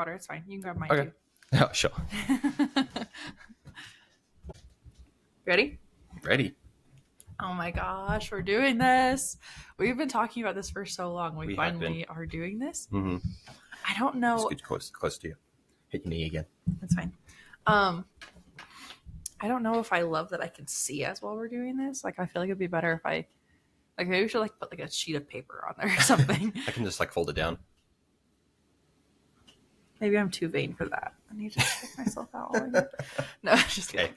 water. It's fine. You can grab mine Okay. too. Oh, sure. Ready? Ready. Oh my gosh, we're doing this. We've been talking about this for so long. We finally are doing this. Mm-hmm. I don't know. Just get close to you. Hit your knee again. That's fine. I don't know if I love that I can see us while we're doing this. Like, I feel like it'd be better if I, like, maybe we should like put like a sheet of paper on there or something. I can just like fold it down. Maybe I'm too vain for that. I need to check myself out. No, just kidding.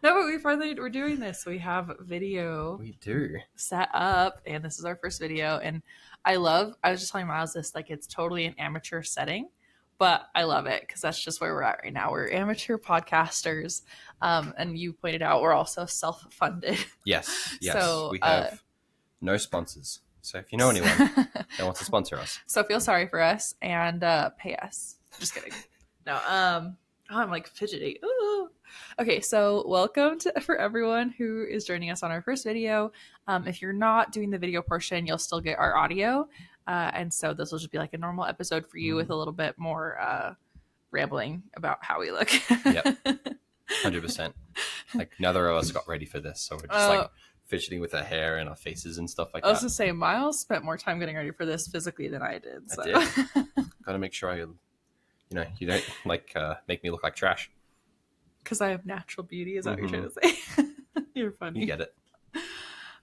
No, but we're doing this. We have video. We do. Set up, and this is our first video. And I was just telling Miles this, like, it's totally an amateur setting, but I love it because that's just where we're at right now. We're amateur podcasters. And you pointed out we're also self-funded. Yes. So, we have no sponsors. So if you know anyone that wants to sponsor us. So feel sorry for us and pay us. Just kidding. No, I'm like fidgety. Ooh. Okay, so welcome for everyone who is joining us on our first video. If you're not doing the video portion, you'll still get our audio. And so this will just be like a normal episode for you with a little bit more rambling about how we look. Yep. 100%. Like neither of us got ready for this, so we're just like fidgeting with our hair and our faces and stuff like that. I was going to say, Miles spent more time getting ready for this physically than I did. So. I did. Got to make sure you don't like make me look like trash. Because I have natural beauty, is that what you're trying to say? You're funny. You get it.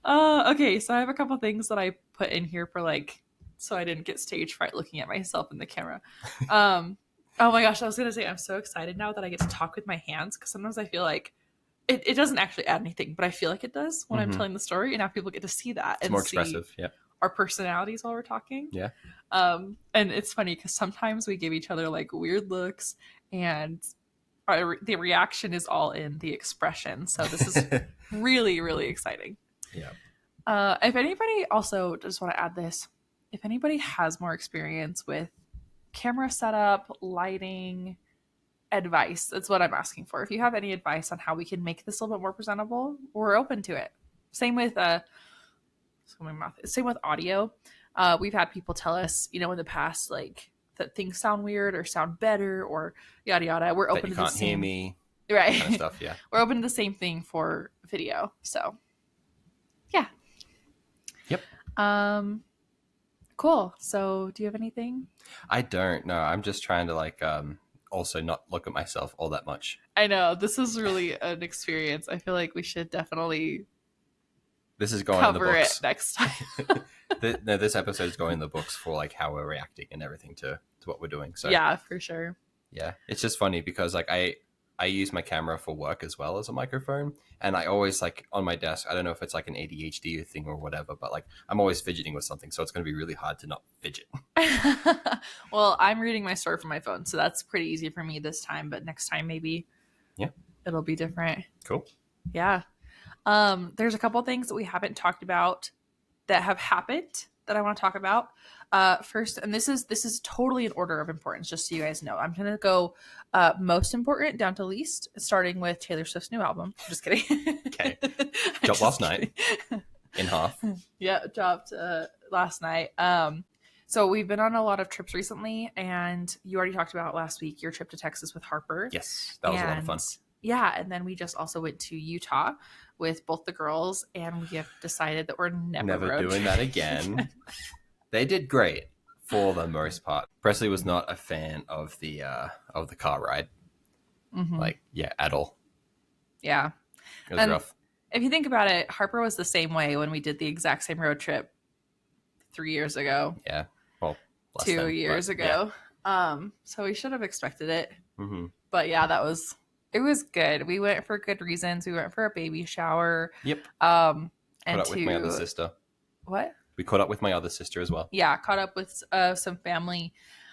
Okay, so I have a couple things that I put in here for like, so I didn't get stage fright looking at myself in the camera. Oh my gosh, I was going to say, I'm so excited now that I get to talk with my hands, because sometimes I feel like it doesn't actually add anything, but I feel like it does when I'm telling the story, and now people get to see that. It's more expressive, yeah. Our personalities while we're talking. Yeah. And it's funny because sometimes we give each other like weird looks, and the reaction is all in the expression. So this is really, really exciting. Yeah. If anybody also just want to add this, if anybody has more experience with camera setup, lighting, advice, that's what I'm asking for. If you have any advice on how we can make this a little bit more presentable, we're open to it. Same with same with audio. We've had people tell us, in the past, like that things sound weird or sound better or yada yada. We're open to the same. You can't hear me, right? Kind of stuff, yeah. We're open to the same thing for video. So, yeah. Yep. Cool. So, do you have anything? I don't. No, I'm just trying to like also not look at myself all that much. I know this is really an experience. I feel like we should definitely. This is going cover in the books. It next time. This episode is going in the books for like how we're reacting and everything to what we're doing. So yeah, for sure. Yeah, it's just funny because like I use my camera for work as well as a microphone, and I always like on my desk. I don't know if it's like an ADHD thing or whatever, but like I'm always fidgeting with something, so it's going to be really hard to not fidget. Well, I'm reading my story from my phone, so that's pretty easy for me this time. But next time, maybe it'll be different. Cool. Yeah. There's a couple things that we haven't talked about that have happened that I want to talk about. First, and this is totally in order of importance, just so you guys know. I'm gonna go most important down to least, starting with Taylor Swift's new album. I'm just kidding. Okay. Dropped last night. In half. Yeah, dropped last night. So we've been on a lot of trips recently, and you already talked about last week your trip to Texas with Harper. Yes, that was a lot of fun. Yeah, and then we just also went to Utah with both the girls, and we have decided that we're never doing that again. They did great for the most part. Presley was not a fan of the car ride, at all. Yeah, it was rough. If you think about it, Harper was the same way when we did the exact same road trip 3 years ago. Yeah, well, 2 years ago. Yeah. So we should have expected it. Mm-hmm. But yeah, it was good. We went for good reasons. We went for a baby shower. Yep. And caught up with my other sister. What? We caught up with my other sister as well. Yeah, caught up with some family.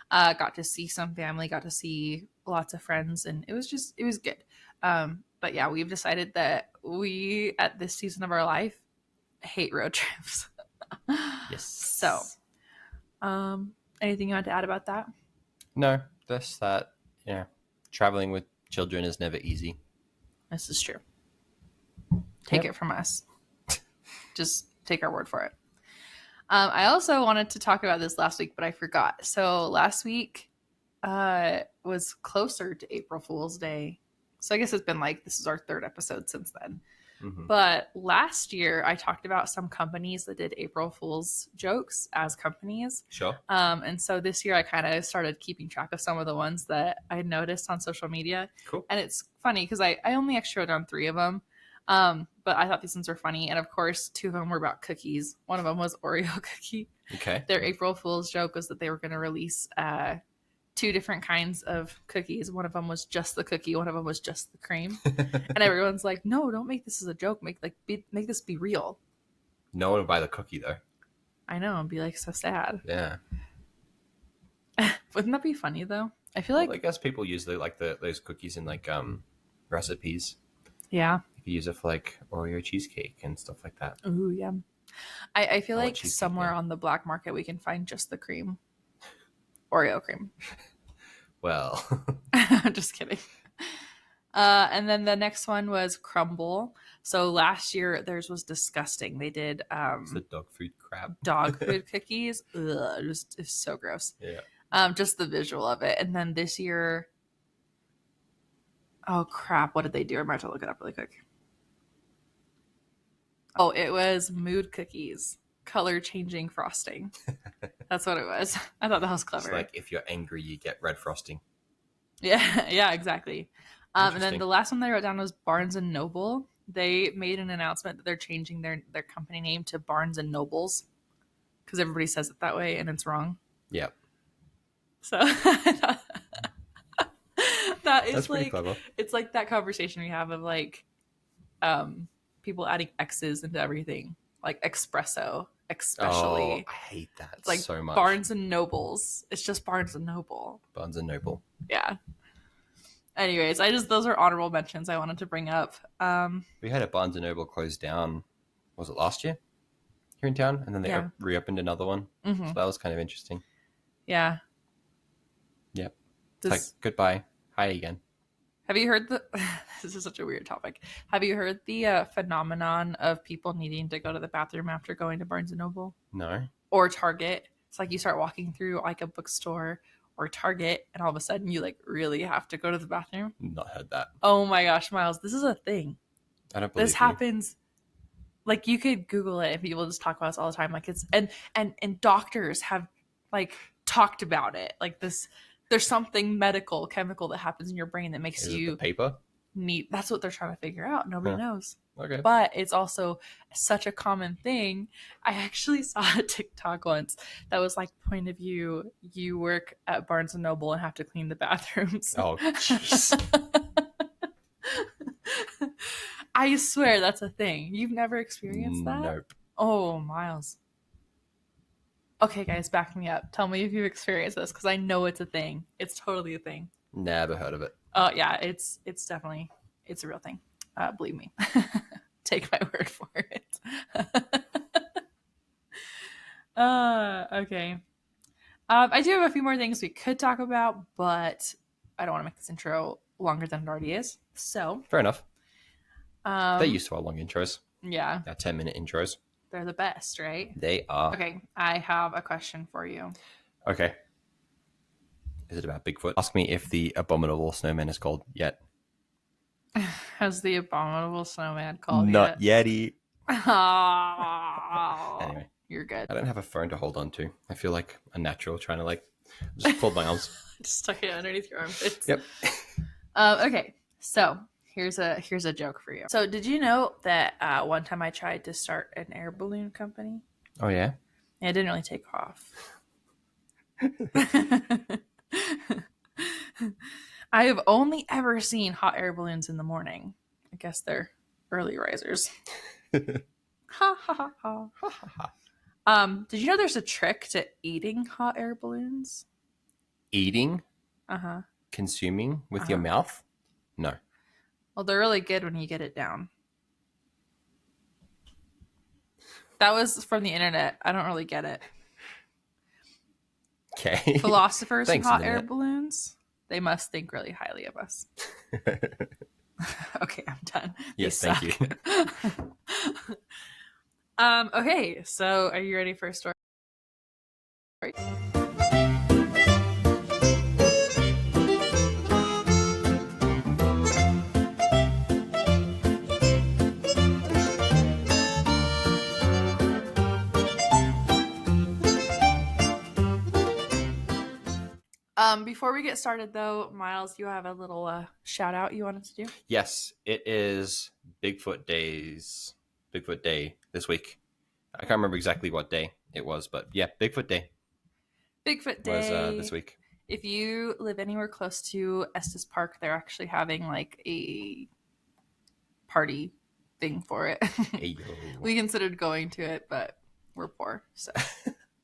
Got to see some family. Got to see lots of friends, and it was good. But yeah, we've decided that we, at this season of our life, hate road trips. Yes. So, anything you want to add about that? No, just that. Yeah, traveling with children is never easy. This is true. Take it from us. Just take our word for it. I also wanted to talk about this last week, but I forgot. So last week, was closer to April Fool's Day. So I guess it's been like, this is our third episode since then. Mm-hmm. But last year I talked about some companies that did April Fool's jokes as companies. Sure. And so this year I kind of started keeping track of some of the ones that I noticed on social media. Cool. And it's funny because I only actually wrote down 3 of them. But I thought these ones were funny. And of course, 2 of them were about cookies. One of them was Oreo cookie. Okay. Their April Fool's joke was that they were going to release 2 different kinds of cookies. One of them was just the cookie. One of them was just the cream. And everyone's like, no, don't make this as a joke. Make this be real. No one would buy the cookie though. I know. It'd be like so sad. Yeah. Wouldn't that be funny though? I feel like I guess people use those cookies in like recipes. Yeah. You could use it for like Oreo cheesecake and stuff like that. Ooh, yeah. I feel like cheesecake, somewhere yeah. on the black market we can find just the cream. Oreo cream. Well. I'm just kidding. And then the next one was crumble. So last year theirs was disgusting. They did It's the dog food crab. dog food cookies. Ugh, it's so gross. Yeah. Just the visual of it. And then this year, oh crap, what did they do? I might have to look it up really quick. Oh, it was mood cookies, color changing frosting. That's what it was. I thought that was clever. It's like if you're angry, you get red frosting. Yeah, exactly. And then the last one they wrote down was Barnes and Noble. They made an announcement that they're changing their company name to Barnes and Nobles because everybody says it that way and it's wrong. Yep. So that is That's pretty like clever. It's like that conversation we have of like people adding X's into everything, like espresso, especially. Oh, I hate that it's like so much. Barnes and Nobles. It's just Barnes and Noble. Barnes and Noble. Yeah. Anyways, those are honorable mentions I wanted to bring up. We had a Barnes and Noble close down. Was it last year here in town? And then they reopened another one. Mm-hmm. So that was kind of interesting. Yeah. Yep. It's like goodbye. Hi again. Have you heard this is such a weird topic. Have you heard the phenomenon of people needing to go to the bathroom after going to Barnes & Noble? No. Or Target? It's like you start walking through like a bookstore or Target and all of a sudden you like really have to go to the bathroom. Not heard that. Oh my gosh, Miles, this is a thing. I don't believe this happens. Like you could Google it and people just talk about this all the time. Like it's and doctors have like talked about it. Like this there's something medical, chemical that happens in your brain that makes you the paper? Need. That's what they're trying to figure out. Nobody knows. Okay. But it's also such a common thing. I actually saw a TikTok once that was like, point of view, you work at Barnes & Noble and have to clean the bathrooms. Oh, jeez. I swear that's a thing. You've never experienced that? Nope. Oh, Miles. Okay, guys, back me up. Tell me if you've experienced this, because I know it's a thing. It's totally a thing. Never heard of it. Oh, yeah, it's definitely, it's a real thing. Believe me. Take my word for it. Okay. I do have a few more things we could talk about, but I don't want to make this intro longer than it already is. So. Fair enough. They're used to our long intros. Yeah. Our 10-minute intros. They're the best, right? They are. Okay, I have a question for you. Okay. Is it about Bigfoot? Ask me if the abominable snowman is called yet. Has the abominable snowman called Not yet? Yeti. Oh, Anyway. You're good. I don't have a phone to hold on to. I feel like a natural trying to like just fold my arms. Just tuck it underneath your armpits. Yep. Okay, so here's a joke for you. So did you know that one time I tried to start an air balloon company? Oh yeah? And it didn't really take off. I have only ever seen hot air balloons in the morning. I guess they're early risers. Ha ha ha ha. Ha, ha, ha. Did you know there's a trick to eating hot air balloons? Eating? Uh-huh. Consuming with your mouth? No. Well, they're really good when you get it down. That was from the internet. I don't really get it. Okay. Philosophers Thanks, and hot internet. air balloons, they must think really highly of us. Okay, I'm done. Yes, These thank suck. you. Okay, so are you ready for a story? Before we get started, though, Miles, you have a little shout out you wanted to do? Yes, it is Bigfoot Day this week. I can't remember exactly what day it was, but yeah, Bigfoot Day Bigfoot was Day. this week. If you live anywhere close to Estes Park, they're actually having like a party thing for it. Hey, yo. We considered going to it, but we're poor, so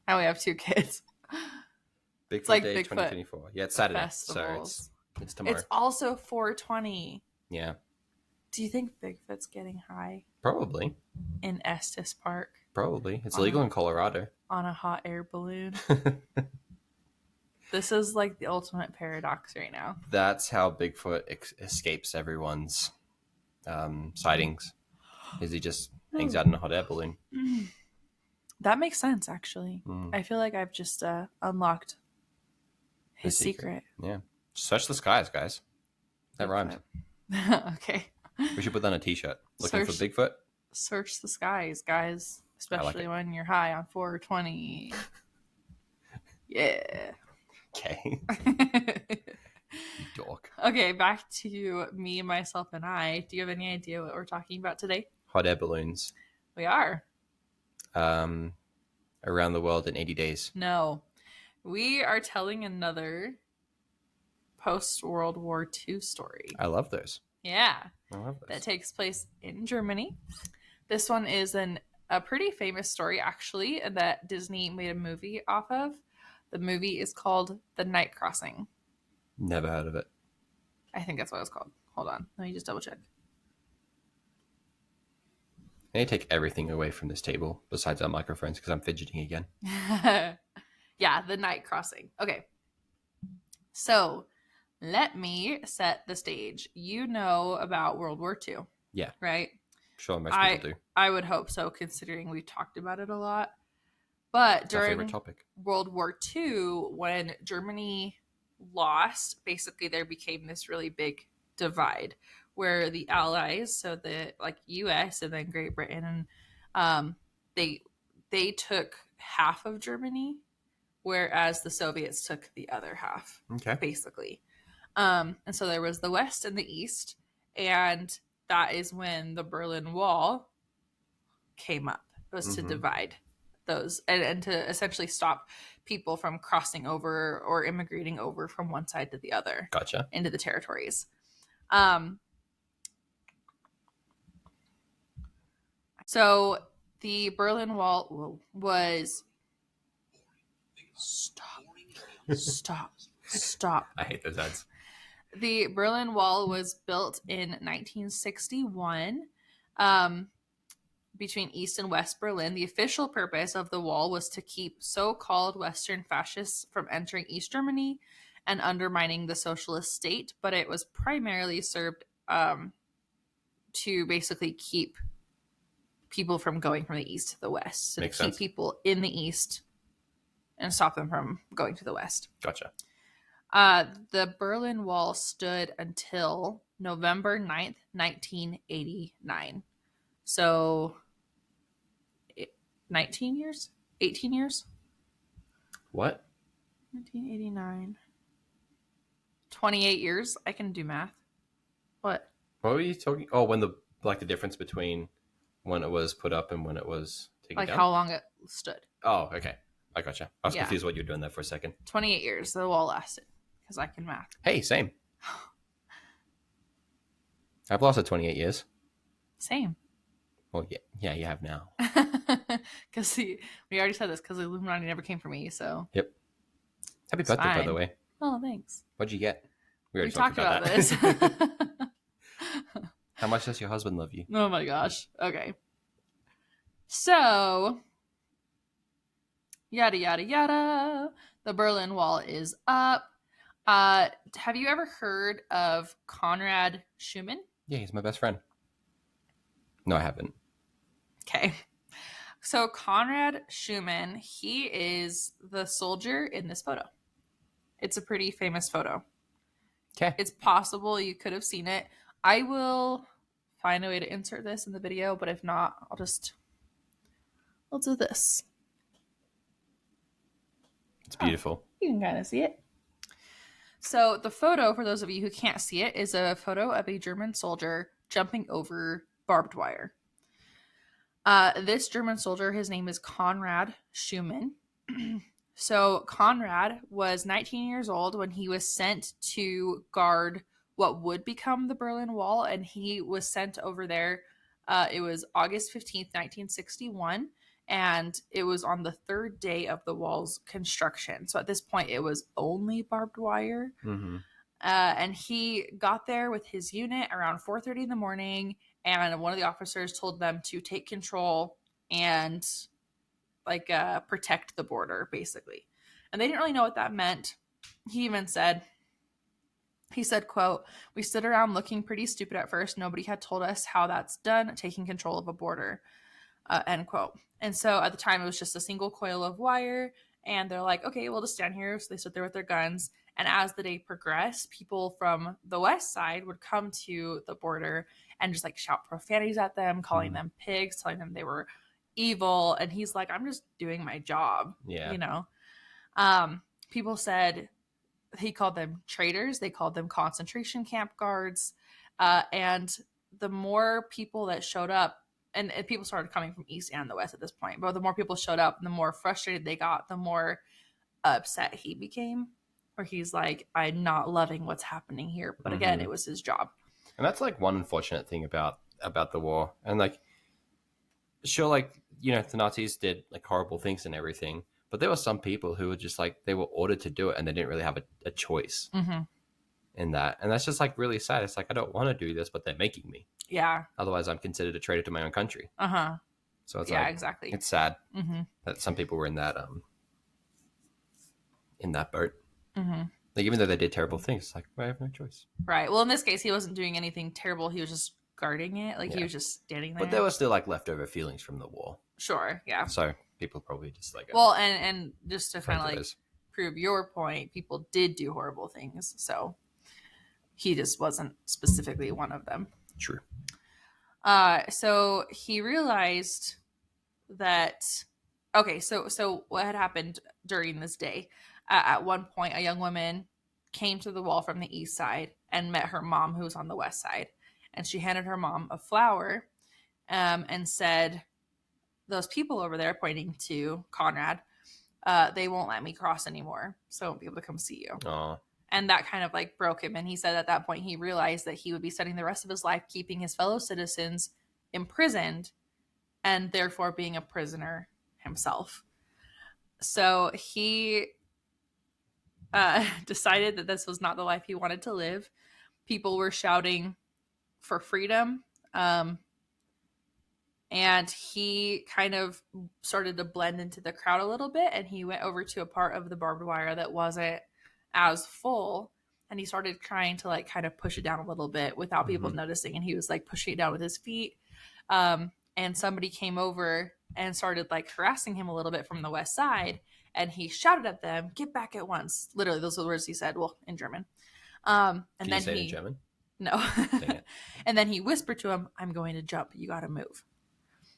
now we have 2 kids. Bigfoot like Day Bigfoot 2024. Yeah, it's Saturday, festivals. so it's tomorrow. It's also 420. Yeah, Do you think Bigfoot's getting high probably. in Estes Park It's legal in Colorado. on a hot air balloon? This is like the ultimate paradox right now. That's how Bigfoot escapes everyone's sightings. Is he just hangs out in a hot air balloon? That makes sense, actually. Mm. I feel like I've just unlocked his secret. Yeah. Search the skies, guys. That rhymes. Okay. We should put that on a t-shirt. Looking for Search- Bigfoot? Search the skies, guys. Especially when you're high on 420. Yeah. Okay. You dork. Okay, back to me, myself, and I. Do you have any idea what we're talking about today? Hot air balloons. We are. Around the world in 80 days. No. We are telling another post-World War II story. I love those. Yeah. I love those. That takes place in Germany. This one is a pretty famous story, actually, that Disney made a movie off of. The movie is called The Night Crossing. Never heard of it. I think that's what it's called. Hold on. Let me just double check. I need to take everything away from this table besides our microphones because I'm fidgeting again. Yeah, The Night Crossing. Okay. So let me set the stage. You know about World War II. Yeah. Right? Sure, most people do. I would hope so, considering we've talked about it a lot. But It's our during favorite topic. World War II, when Germany lost, basically there became this really big divide where the Allies, so the like US and then Great Britain, they took half of Germany, whereas the Soviets took the other half. Okay. Basically. And so there was the West and the East, and that is when the Berlin Wall came up. It was to divide those and to essentially stop people from crossing over or immigrating over from one side to the other. Gotcha. Into the territories. So the Berlin Wall was... Stop. I hate those ads. The Berlin Wall was built in 1961 between East and West Berlin. The official purpose of the wall was to keep so-called Western fascists from entering East Germany and undermining the socialist state, but it was primarily served to basically keep people from going from the East to the West. So Makes to keep sense. people in the East and stop them from going to the West. Gotcha. The Berlin Wall stood until November 9th, 1989. So, 19 years? 18 years? What? 1989. 28 years. I can do math. What? What were you talking? Oh, when the difference between when it was put up and when it was taken Like down? how long it stood. Oh, okay. I gotcha. I was Yeah. confused what you were doing there for a second. 28 years the wall lasted. Because I can math. Hey, same. I've lasted 28 years. Same. Well, yeah, you have now. Because we already said this because the Illuminati never came for me, so. Yep. Happy birthday, by the way. Oh, thanks. What'd you get? We already talked about this. How much does your husband love you? Oh my gosh. Okay. So, yada, yada, yada. The Berlin Wall is up. Have you ever heard of Konrad Schumann? Yeah, he's my best friend. No, I haven't. Okay. So Konrad Schumann, he is the soldier in this photo. It's a pretty famous photo. Okay. It's possible you could have seen it. I will find a way to insert this in the video, but if not, I'll do this. It's beautiful. You can kind of see it. So the photo, for those of you who can't see it, is a photo of a German soldier jumping over barbed wire. This German soldier, his name is Konrad Schumann. So Konrad was 19 years old when he was sent to guard what would become the Berlin Wall, and he was sent over there. It was August 15th, 1961, and it was on the third day of the wall's construction. So at this point, it was only barbed wire. Mm-hmm. And he got there with his unit around 4:30 in the morning, and one of the officers told them to take control and protect the border, basically. And they didn't really know what that meant. He even said, quote, "We stood around looking pretty stupid at first. Nobody had told us how that's done, taking control of a border," end quote. And so at the time, it was just a single coil of wire. And they're like, okay, we'll just stand here. So they stood there with their guns. And as the day progressed, people from the west side would come to the border and just like shout profanities at them, calling them pigs, telling them they were evil. And he's like, I'm just doing my job. Yeah. You know? People said he called them traitors. They called them concentration camp guards. And the more people that showed up, and people started coming from east and the west at this point, but the more people showed up, the more frustrated they got, the more upset he became, where he's like, I'm not loving what's happening here. But again, it was his job. And that's like one unfortunate thing about the war. And like, sure, like, you know, the Nazis did like horrible things and everything, but there were some people who were just like, they were ordered to do it and they didn't really have a choice in that. And that's just like really sad. It's like, I don't want to do this, but they're making me. Yeah. Otherwise, I'm considered a traitor to my own country. So it's yeah, exactly. It's sad that some people were in that boat. Like, even though they did terrible things, it's like, well, I have no choice. Right. Well, in this case, he wasn't doing anything terrible. He was just guarding it. Like, he was just standing there. But there were still like leftover feelings from the war. Sure. Yeah. So people probably just like. Well, and just to kind of like prove your point, people did do horrible things. So he just wasn't specifically one of them. True. So he realized that, okay, so what had happened during this day, at one point, a young woman came to the wall from the east side and met her mom, who was on the west side. And she handed her mom a flower and said, those people over there, pointing to Conrad, they won't let me cross anymore, so I won't be able to come see you. Aww. And that kind of like broke him. And he said at that point, he realized that he would be spending the rest of his life keeping his fellow citizens imprisoned and therefore being a prisoner himself. So he decided that this was not the life he wanted to live. People were shouting for freedom. And he kind of started to blend into the crowd a little bit. And he went over to a part of the barbed wire that wasn't as full, and he started trying to like kind of push it down a little bit without people noticing, and he was like pushing it down with his feet, and somebody came over and started like harassing him a little bit from the west side, and he shouted at them, "Get back at once." Literally, those are the words he said, well, in German. And Can then you say it in German? No. And then he whispered to him, "I'm going to jump, you gotta move,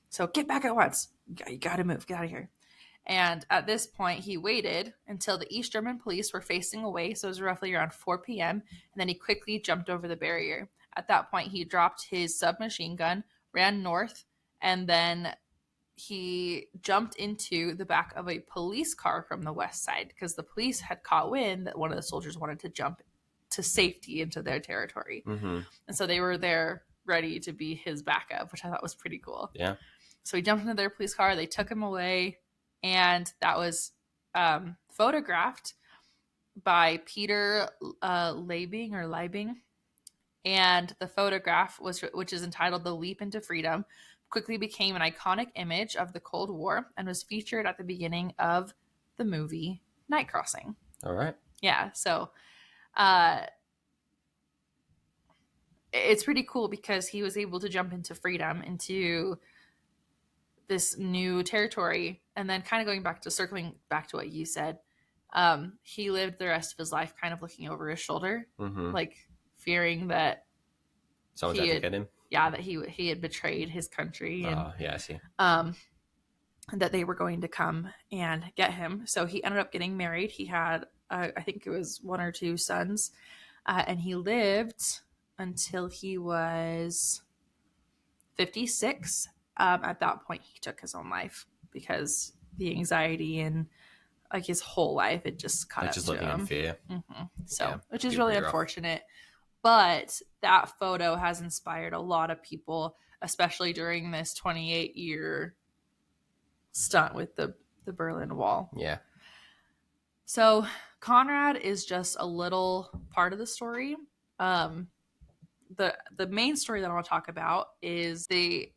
so get back at once, you gotta move, get out of here." And at this point, he waited until the East German police were facing away. So it was roughly around 4 p.m. And then he quickly jumped over the barrier. At that point, he dropped his submachine gun, ran north, and then he jumped into the back of a police car from the west side because the police had caught wind that one of the soldiers wanted to jump to safety into their territory. And so they were there ready to be his backup, which I thought was pretty cool. Yeah. So he jumped into their police car. They took him away. And that was photographed by Peter Leibing. And the photograph, which is entitled "The Leap into Freedom," quickly became an iconic image of the Cold War and was featured at the beginning of the movie Night Crossing. All right. Yeah, so it's pretty cool because he was able to jump into freedom, into this new territory, and then kind of circling back to what you said, he lived the rest of his life kind of looking over his shoulder, like fearing that someone's out to get him. Yeah, that he had betrayed his country. And, yeah, I see. That they were going to come and get him. So he ended up getting married. He had I think it was 1 or 2 sons, and he lived until he was 56. At that point, he took his own life because the anxiety and like his whole life, it just caught Like up just to living him. in fear. So, Yeah, which is be really pretty rough. unfortunate. But that photo has inspired a lot of people, especially during this 28-year stunt with the Berlin Wall. Yeah. So Conrad is just a little part of the story. The main story that I want to talk about is the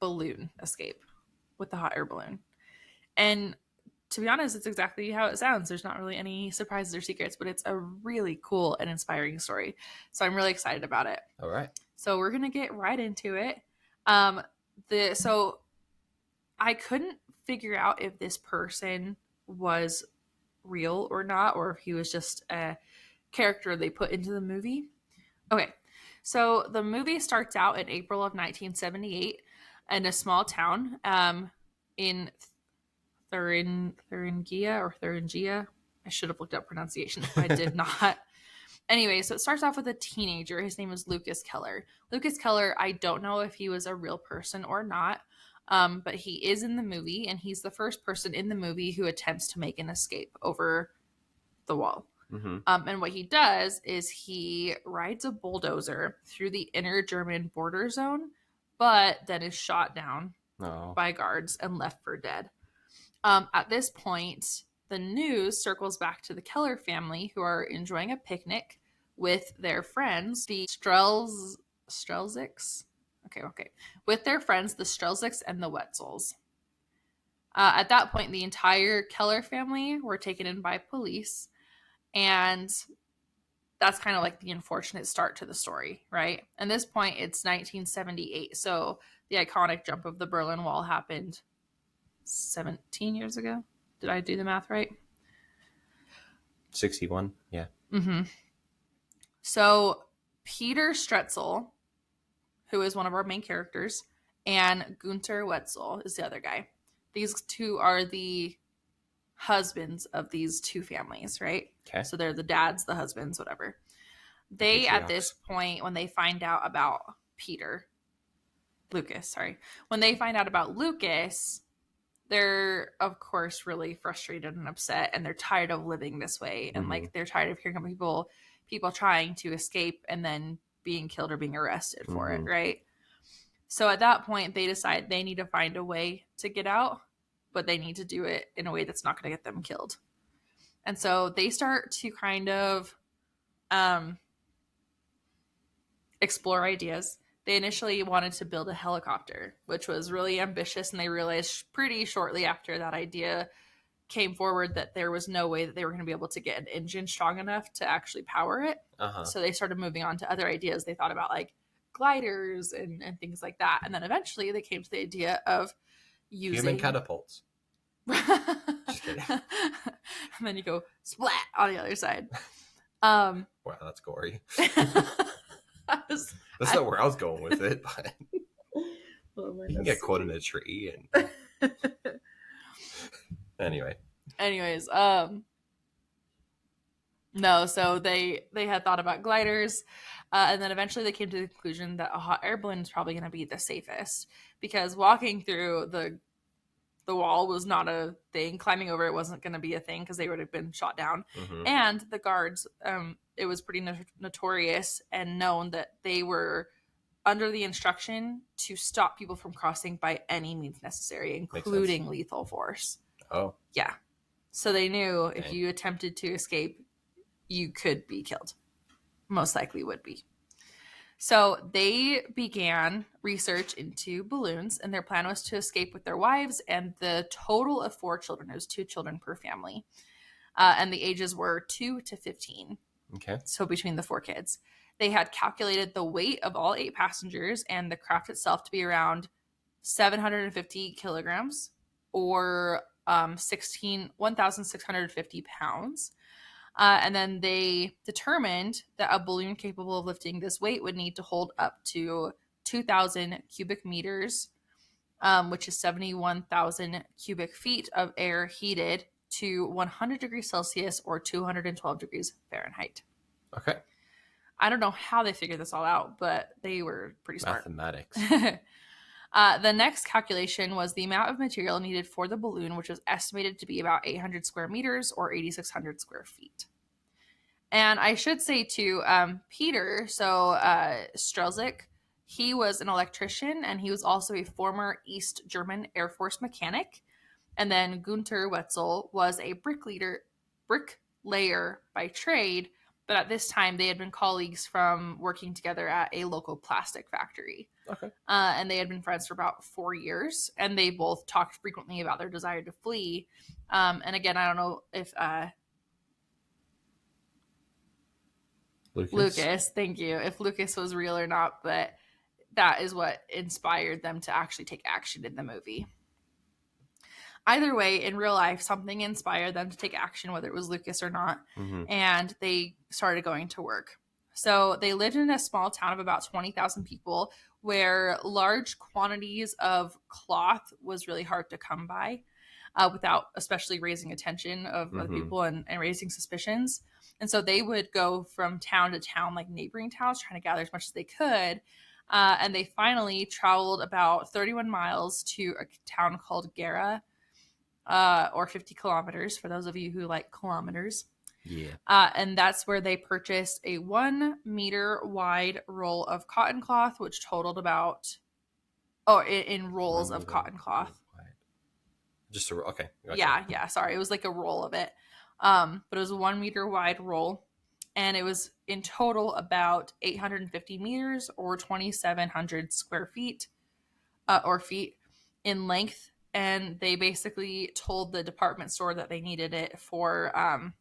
balloon escape with the hot air balloon. And to be honest, it's exactly how it sounds. There's not really any surprises or secrets, but it's a really cool and inspiring story. So I'm really excited about it. All right. So we're gonna get right into it. So I couldn't figure out if this person was real or not, or if he was just a character they put into the movie. Okay, so the movie starts out in April of 1978 in a small town in Thuringia. I should have looked up pronunciation if I did not. Anyway, so it starts off with a teenager. His name is Lucas Keller. Lucas Keller, I don't know if he was a real person or not, but he is in the movie, and he's the first person in the movie who attempts to make an escape over the wall. Mm-hmm. And what he does is he rides a bulldozer through the inner German border zone, but then is shot down by guards and left for dead. At this point, the news circles back to the Keller family, who are enjoying a picnic with their friends, the Strelzyks. Okay. With their friends, the Strelzyks and the Wetzels. At that point, the entire Keller family were taken in by police, and that's kind of like the unfortunate start to the story, right? At this point, it's 1978, so the iconic jump of the Berlin Wall happened 17 years ago. Did I do the math right? 61. Yeah. Mm-hmm. So Peter Strelzyk, who is one of our main characters, and Gunther Wetzel is the other guy. These two are the husbands of these two families, right? Okay. So they're the dads, the husbands, whatever. They, at this point, when they find out about when they find out about Lucas, they're of course really frustrated and upset, and they're tired of living this way, and like they're tired of hearing about people trying to escape and then being killed or being arrested for it, right? So at that point, they decide they need to find a way to get out, but they need to do it in a way that's not going to get them killed. And so they start to kind of explore ideas. They initially wanted to build a helicopter, which was really ambitious, and they realized pretty shortly after that idea came forward that there was no way that they were going to be able to get an engine strong enough to actually power it. So they started moving on to other ideas. They thought about like gliders and things like that. And then eventually they came to the idea of using human catapults. Just kidding. And then you go splat on the other side. Wow, that's gory. That's not where I was going with it, but you can get caught in a tree and anyways, no, so they had thought about gliders, and then eventually they came to the conclusion that a hot air balloon is probably going to be the safest, because walking through the wall was not a thing. Climbing over it wasn't going to be a thing because they would have been shot down. And the guards, it was pretty notorious and known that they were under the instruction to stop people from crossing by any means necessary, including lethal force. Oh. Yeah. So they knew if you attempted to escape, you could be killed. Most likely would be. So they began research into balloons, and their plan was to escape with their wives and the total of 4 children. It was 2 children per family. And the ages were 2 to 15. Okay. So between the 4 kids. They had calculated the weight of all 8 passengers and the craft itself to be around 750 kilograms or 1,650 pounds. And then they determined that a balloon capable of lifting this weight would need to hold up to 2,000 cubic meters, which is 71,000 cubic feet of air heated to 100 degrees Celsius or 212 degrees Fahrenheit. Okay. I don't know how they figured this all out, but they were pretty smart. Mathematics. The next calculation was the amount of material needed for the balloon, which was estimated to be about 800 square meters or 8,600 square feet. And I should say too, Peter, so Strelzyk, he was an electrician and he was also a former East German Air Force mechanic. And then Gunther Wetzel was a bricklayer by trade, but at this time they had been colleagues from working together at a local plastic factory. Okay. And they had been friends for about 4 years, and they both talked frequently about their desire to flee. And again, I don't know if Lucas, thank you, if Lucas was real or not, but that is what inspired them to actually take action in the movie. Either way, in real life, something inspired them to take action, whether it was Lucas or not, and they started going to work. So they lived in a small town of about 20,000 people where large quantities of cloth was really hard to come by without especially raising attention of other people and raising suspicions. And so they would go from town to town, like neighboring towns, trying to gather as much as they could. And they finally traveled about 31 miles to a town called Gera, or 50 kilometers for those of you who like kilometers. Yeah. And that's where they purchased a 1 meter wide roll of cotton cloth, which totaled about, in rolls of cotton cloth. Just okay. Gotcha. Yeah. Sorry. It was like a roll of it. But it was a 1 meter wide roll. And it was in total about 850 meters or 2,700 square feet, or feet in length. And they basically told the department store that they needed it for a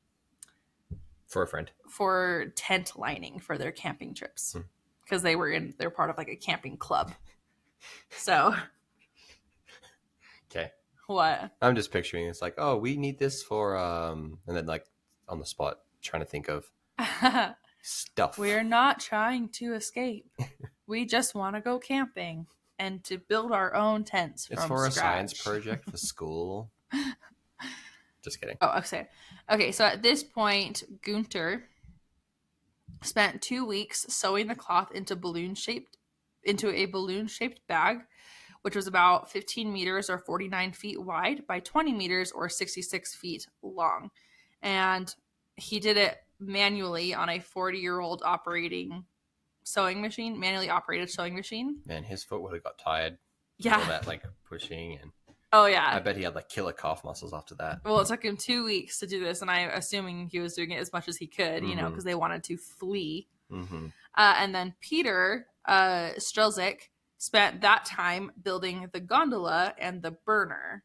friend, for tent lining for their camping trips, because they're part of like a camping club. So okay, what? I'm just picturing it's like, oh, we need this for and then like on the spot trying to think of stuff. We're not trying to escape. We just want to go camping and to build our own tents. It's from for scratch. A science project for school. Just kidding. Oh, okay. So at this point, Gunther spent 2 weeks sewing the cloth into a balloon-shaped bag, which was about 15 meters or 49 feet wide by 20 meters or 66 feet long. And he did it manually on a 40-year-old manually operated sewing machine. Man, his foot would have got tired. Yeah. All that like pushing and. Oh yeah. I bet he had like killer calf muscles after that. Well, it took him 2 weeks to do this, and I'm assuming he was doing it as much as he could, because they wanted to flee. And then Peter Strelzyk spent that time building the gondola and the burner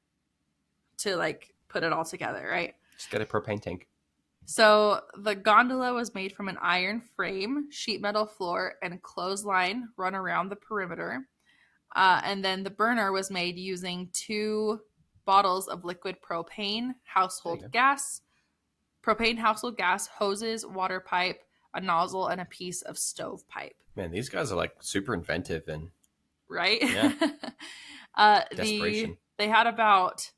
to like put it all together, right? Just get a propane tank. So the gondola was made from an iron frame, sheet metal floor, and clothesline run around the perimeter. And then the burner was made using 2 bottles of liquid propane household gas, hoses, water pipe, a nozzle, and a piece of stove pipe. Man, these guys are like super inventive and right. Yeah. Desperation. They had about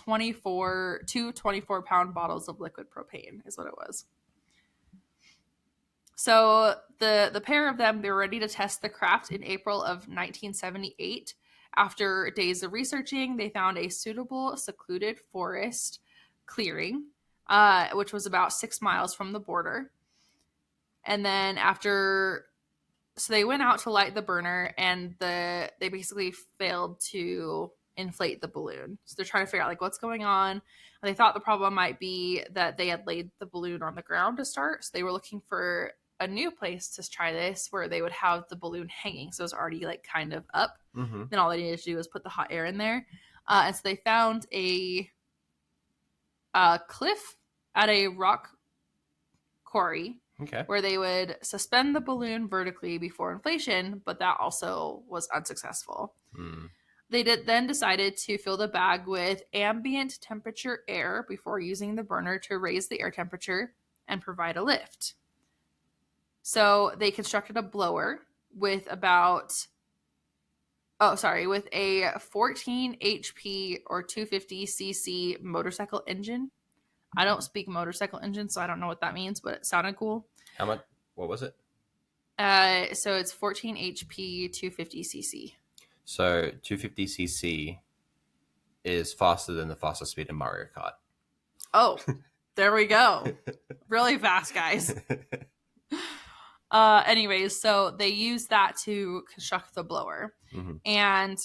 24-pound bottles of liquid propane is what it was. So the pair of them, they were ready to test the craft in April of 1978. After days of researching, they found a suitable secluded forest clearing, which was about 6 miles from the border. And then so they went out to light the burner, and they basically failed to inflate the balloon. So they're trying to figure out like what's going on. And they thought the problem might be that they had laid the balloon on the ground to start. So they were looking for a new place to try this where they would have the balloon hanging. So it was already like kind of up. Then all they needed to do was put the hot air in there. And so they found a cliff at a rock quarry. Okay. Where they would suspend the balloon vertically before inflation, but that also was unsuccessful. They then decided to fill the bag with ambient temperature air before using the burner to raise the air temperature and provide a lift. So they constructed a blower with about Oh, sorry, with a 14 HP or 250cc motorcycle engine. I don't speak motorcycle engine, so I don't know what that means, but it sounded cool. How much? What was it? So it's 14 HP, 250cc. So 250cc is faster than the fastest speed in Mario Kart. Oh, there we go. Really fast, guys. Anyways, so they used that to construct the blower. Mm-hmm. And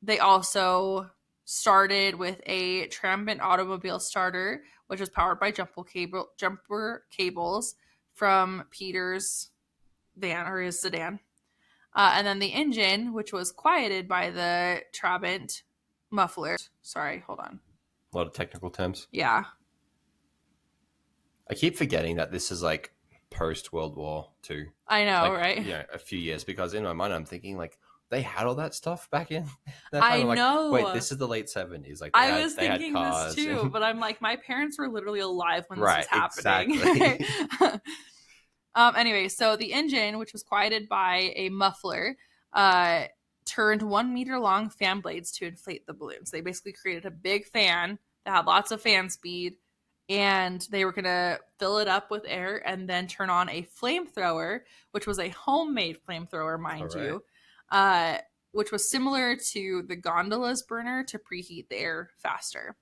they also started with a Trabant automobile starter, which was powered by jumper cables from Peter's van or his sedan. And then the engine, which was quieted by the Trabant muffler. Sorry, hold on. A lot of technical terms. Yeah. I keep forgetting that this is like post World War II. I know, like, right? Yeah, a few years, because in my mind I'm thinking like they had all that stuff back in. I know. Wait, this is the late 70s. Like I was thinking had cars this too, and... but I'm like, my parents were literally alive when this right, was happening. Exactly. Anyway, so the engine, which was quieted by a muffler, turned 1 meter long fan blades to inflate the balloons. They basically created a big fan that had lots of fan speed, and they were going to fill it up with air and then turn on a flamethrower, which was a homemade flamethrower, mind you, which was similar to the gondola's burner to preheat the air faster.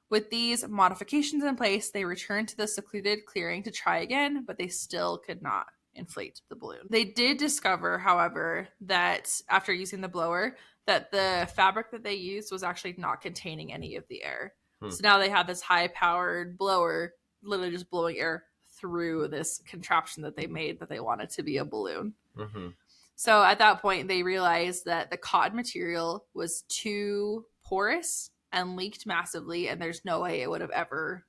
With these modifications in place, they returned to the secluded clearing to try again, but they still could not inflate the balloon. They did discover, however, that after using the blower, that the fabric that they used was actually not containing any of the air. So now they have this high-powered blower literally just blowing air through this contraption that they made that they wanted to be a balloon. Mm-hmm. So at that point, they realized that the cotton material was too porous and leaked massively, and there's no way it would have ever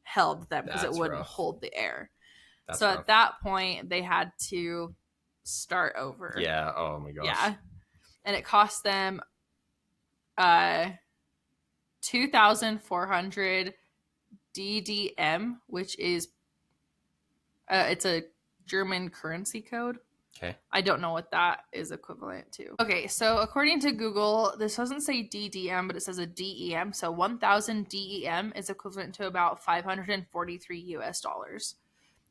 held them because it wouldn't hold the air. So at that point, they had to start over. Yeah. Oh my gosh. Yeah. And it cost them 2,400 DDM, which is it's a German currency code. Okay. I don't know what that is equivalent to. Okay, so according to Google, this doesn't say DDM, but it says a DEM. So 1,000 DEM is equivalent to about 543 US dollars.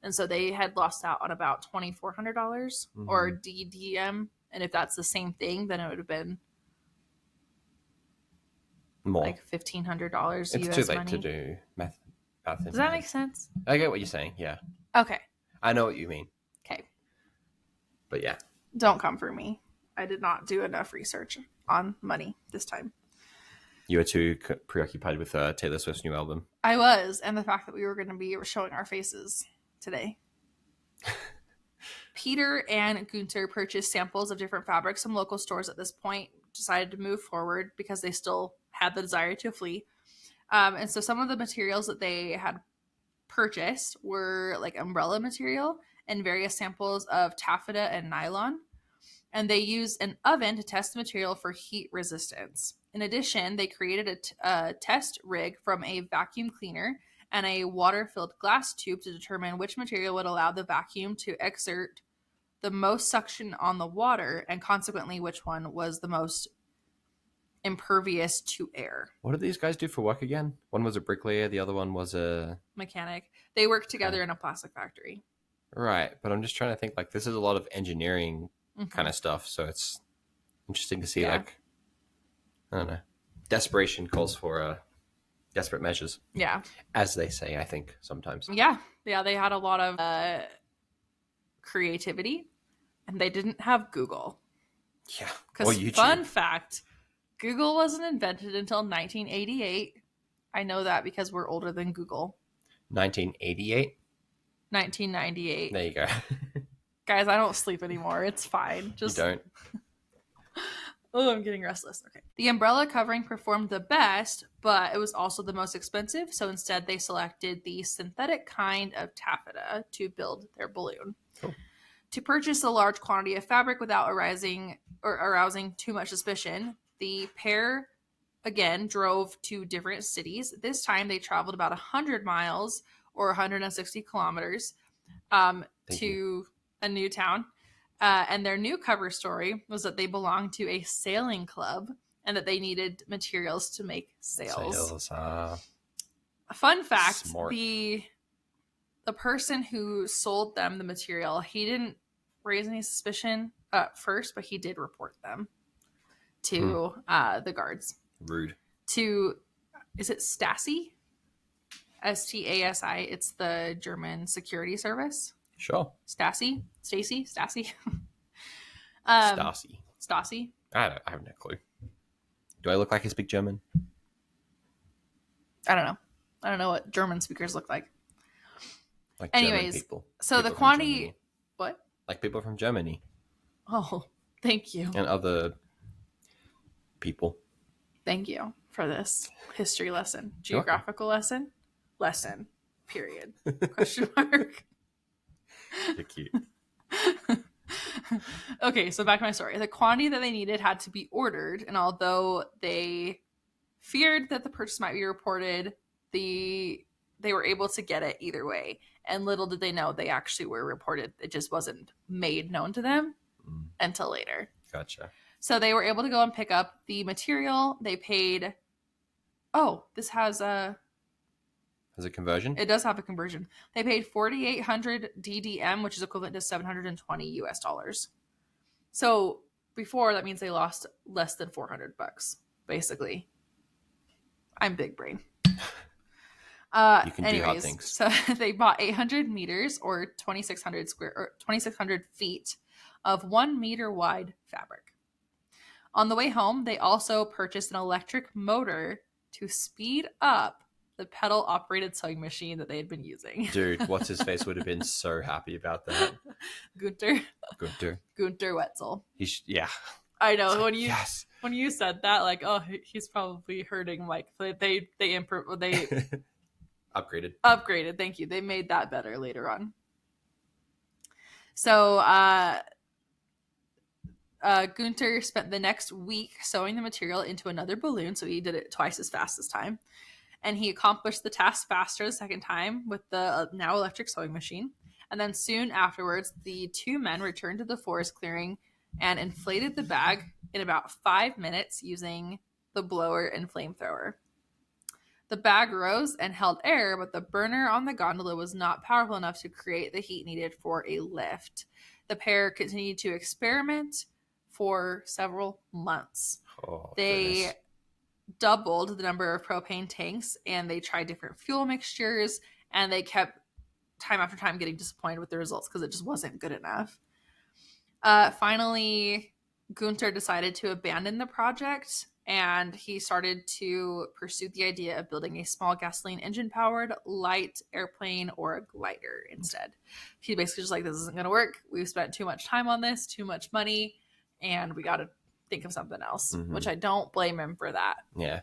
And so they had lost out on about $2,400 or DDM. And if that's the same thing, then it would have been more, like $1,500 it's US too late money. to do math. Does that make sense? I get what you're saying. Yeah. Okay. I know what you mean. Okay. But yeah. Don't come for me. I did not do enough research on money this time. You were too preoccupied with Taylor Swift's new album. I was, and the fact that we were going to be showing our faces today. Peter and Gunther purchased samples of different fabrics from local stores at this point, decided to move forward because they still had the desire to flee. And so some of the materials that they had purchased were like umbrella material and various samples of taffeta and nylon. And they used an oven to test the material for heat resistance. In addition, they created a test rig from a vacuum cleaner and a water-filled glass tube to determine which material would allow the vacuum to exert the most suction on the water, and consequently which one was the most impervious to air. What did these guys do for work again? One was a bricklayer, the other one was a mechanic. They worked together in a plastic factory. Right, but I'm just trying to think, like, this is a lot of engineering kind of stuff, so it's interesting to see, like, I don't know, desperation calls for desperate measures. Yeah. As they say, I think, sometimes. Yeah, they had a lot of creativity, and they didn't have Google. Yeah. Because fun fact, Google wasn't invented until 1988. I know that because we're older than Google. 1988? 1998. There you go. Guys, I don't sleep anymore. It's fine. Just You don't? Oh, I'm getting restless. Okay. The umbrella covering performed the best, but it was also the most expensive. So instead, they selected the synthetic kind of taffeta to build their balloon. Cool. To purchase a large quantity of fabric without arousing too much suspicion, the pair again drove to different cities. This time, they traveled about 100 miles or 160 kilometers to a new town. And their new cover story was that they belonged to a sailing club and that they needed materials to make sails. Fun fact, smart. the person who sold them the material, he didn't raise any suspicion at first, but he did report them to the guards. Rude. Is it Stasi? Stasi. It's the German security service. Sure. Stasi? Stasi? Stasi. Stasi? I have no clue. Do I look like I speak German? I don't know. I don't know what German speakers look like. Like anyways, German people. So people the quantity... What? Like people from Germany. Oh, thank you. And other people. Thank you for this history lesson. Geographical lesson. Lesson. Period. Question mark. You're cute. Okay, so back to my story. The quantity that they needed had to be ordered, and although they feared that the purchase might be reported, they were able to get it either way. And little did they know they actually were reported. It just wasn't made known to them until later. Gotcha. So they were able to go and pick up the material. They paid... Oh, this has a... Has a conversion? It does have a conversion. They paid 4,800 DDM, which is equivalent to $720. So before, that means they lost less than $400, basically. I'm big brain. You can do hard anyways, things. So they bought 800 meters or 2,600 feet of 1 meter wide fabric. On the way home, they also purchased an electric motor to speed up the pedal operated sewing machine that they had been using. Dude, what's his face would have been so happy about that. Gunther Wetzel. Yeah. I know. It's when like, you yes. when you said that, like, oh, he's probably hurting Mike. They upgraded. Thank you. They made that better later on. So Gunther spent the next week sewing the material into another balloon, so he did it twice as fast this time. And he accomplished the task faster the second time with the now electric sewing machine. And then soon afterwards, the two men returned to the forest clearing and inflated the bag in about 5 minutes using the blower and flamethrower. The bag rose and held air, but the burner on the gondola was not powerful enough to create the heat needed for a lift. The pair continued to experiment for several months. They doubled the number of propane tanks, and they tried different fuel mixtures, and they kept time after time getting disappointed with the results because it just wasn't good enough. Finally, Gunther decided to abandon the project, and he started to pursue the idea of building a small gasoline engine powered light airplane or a glider instead. He basically just like, this isn't going to work. We've spent too much time on this, too much money, and we got to think of something else, which I don't blame him for that. Yeah.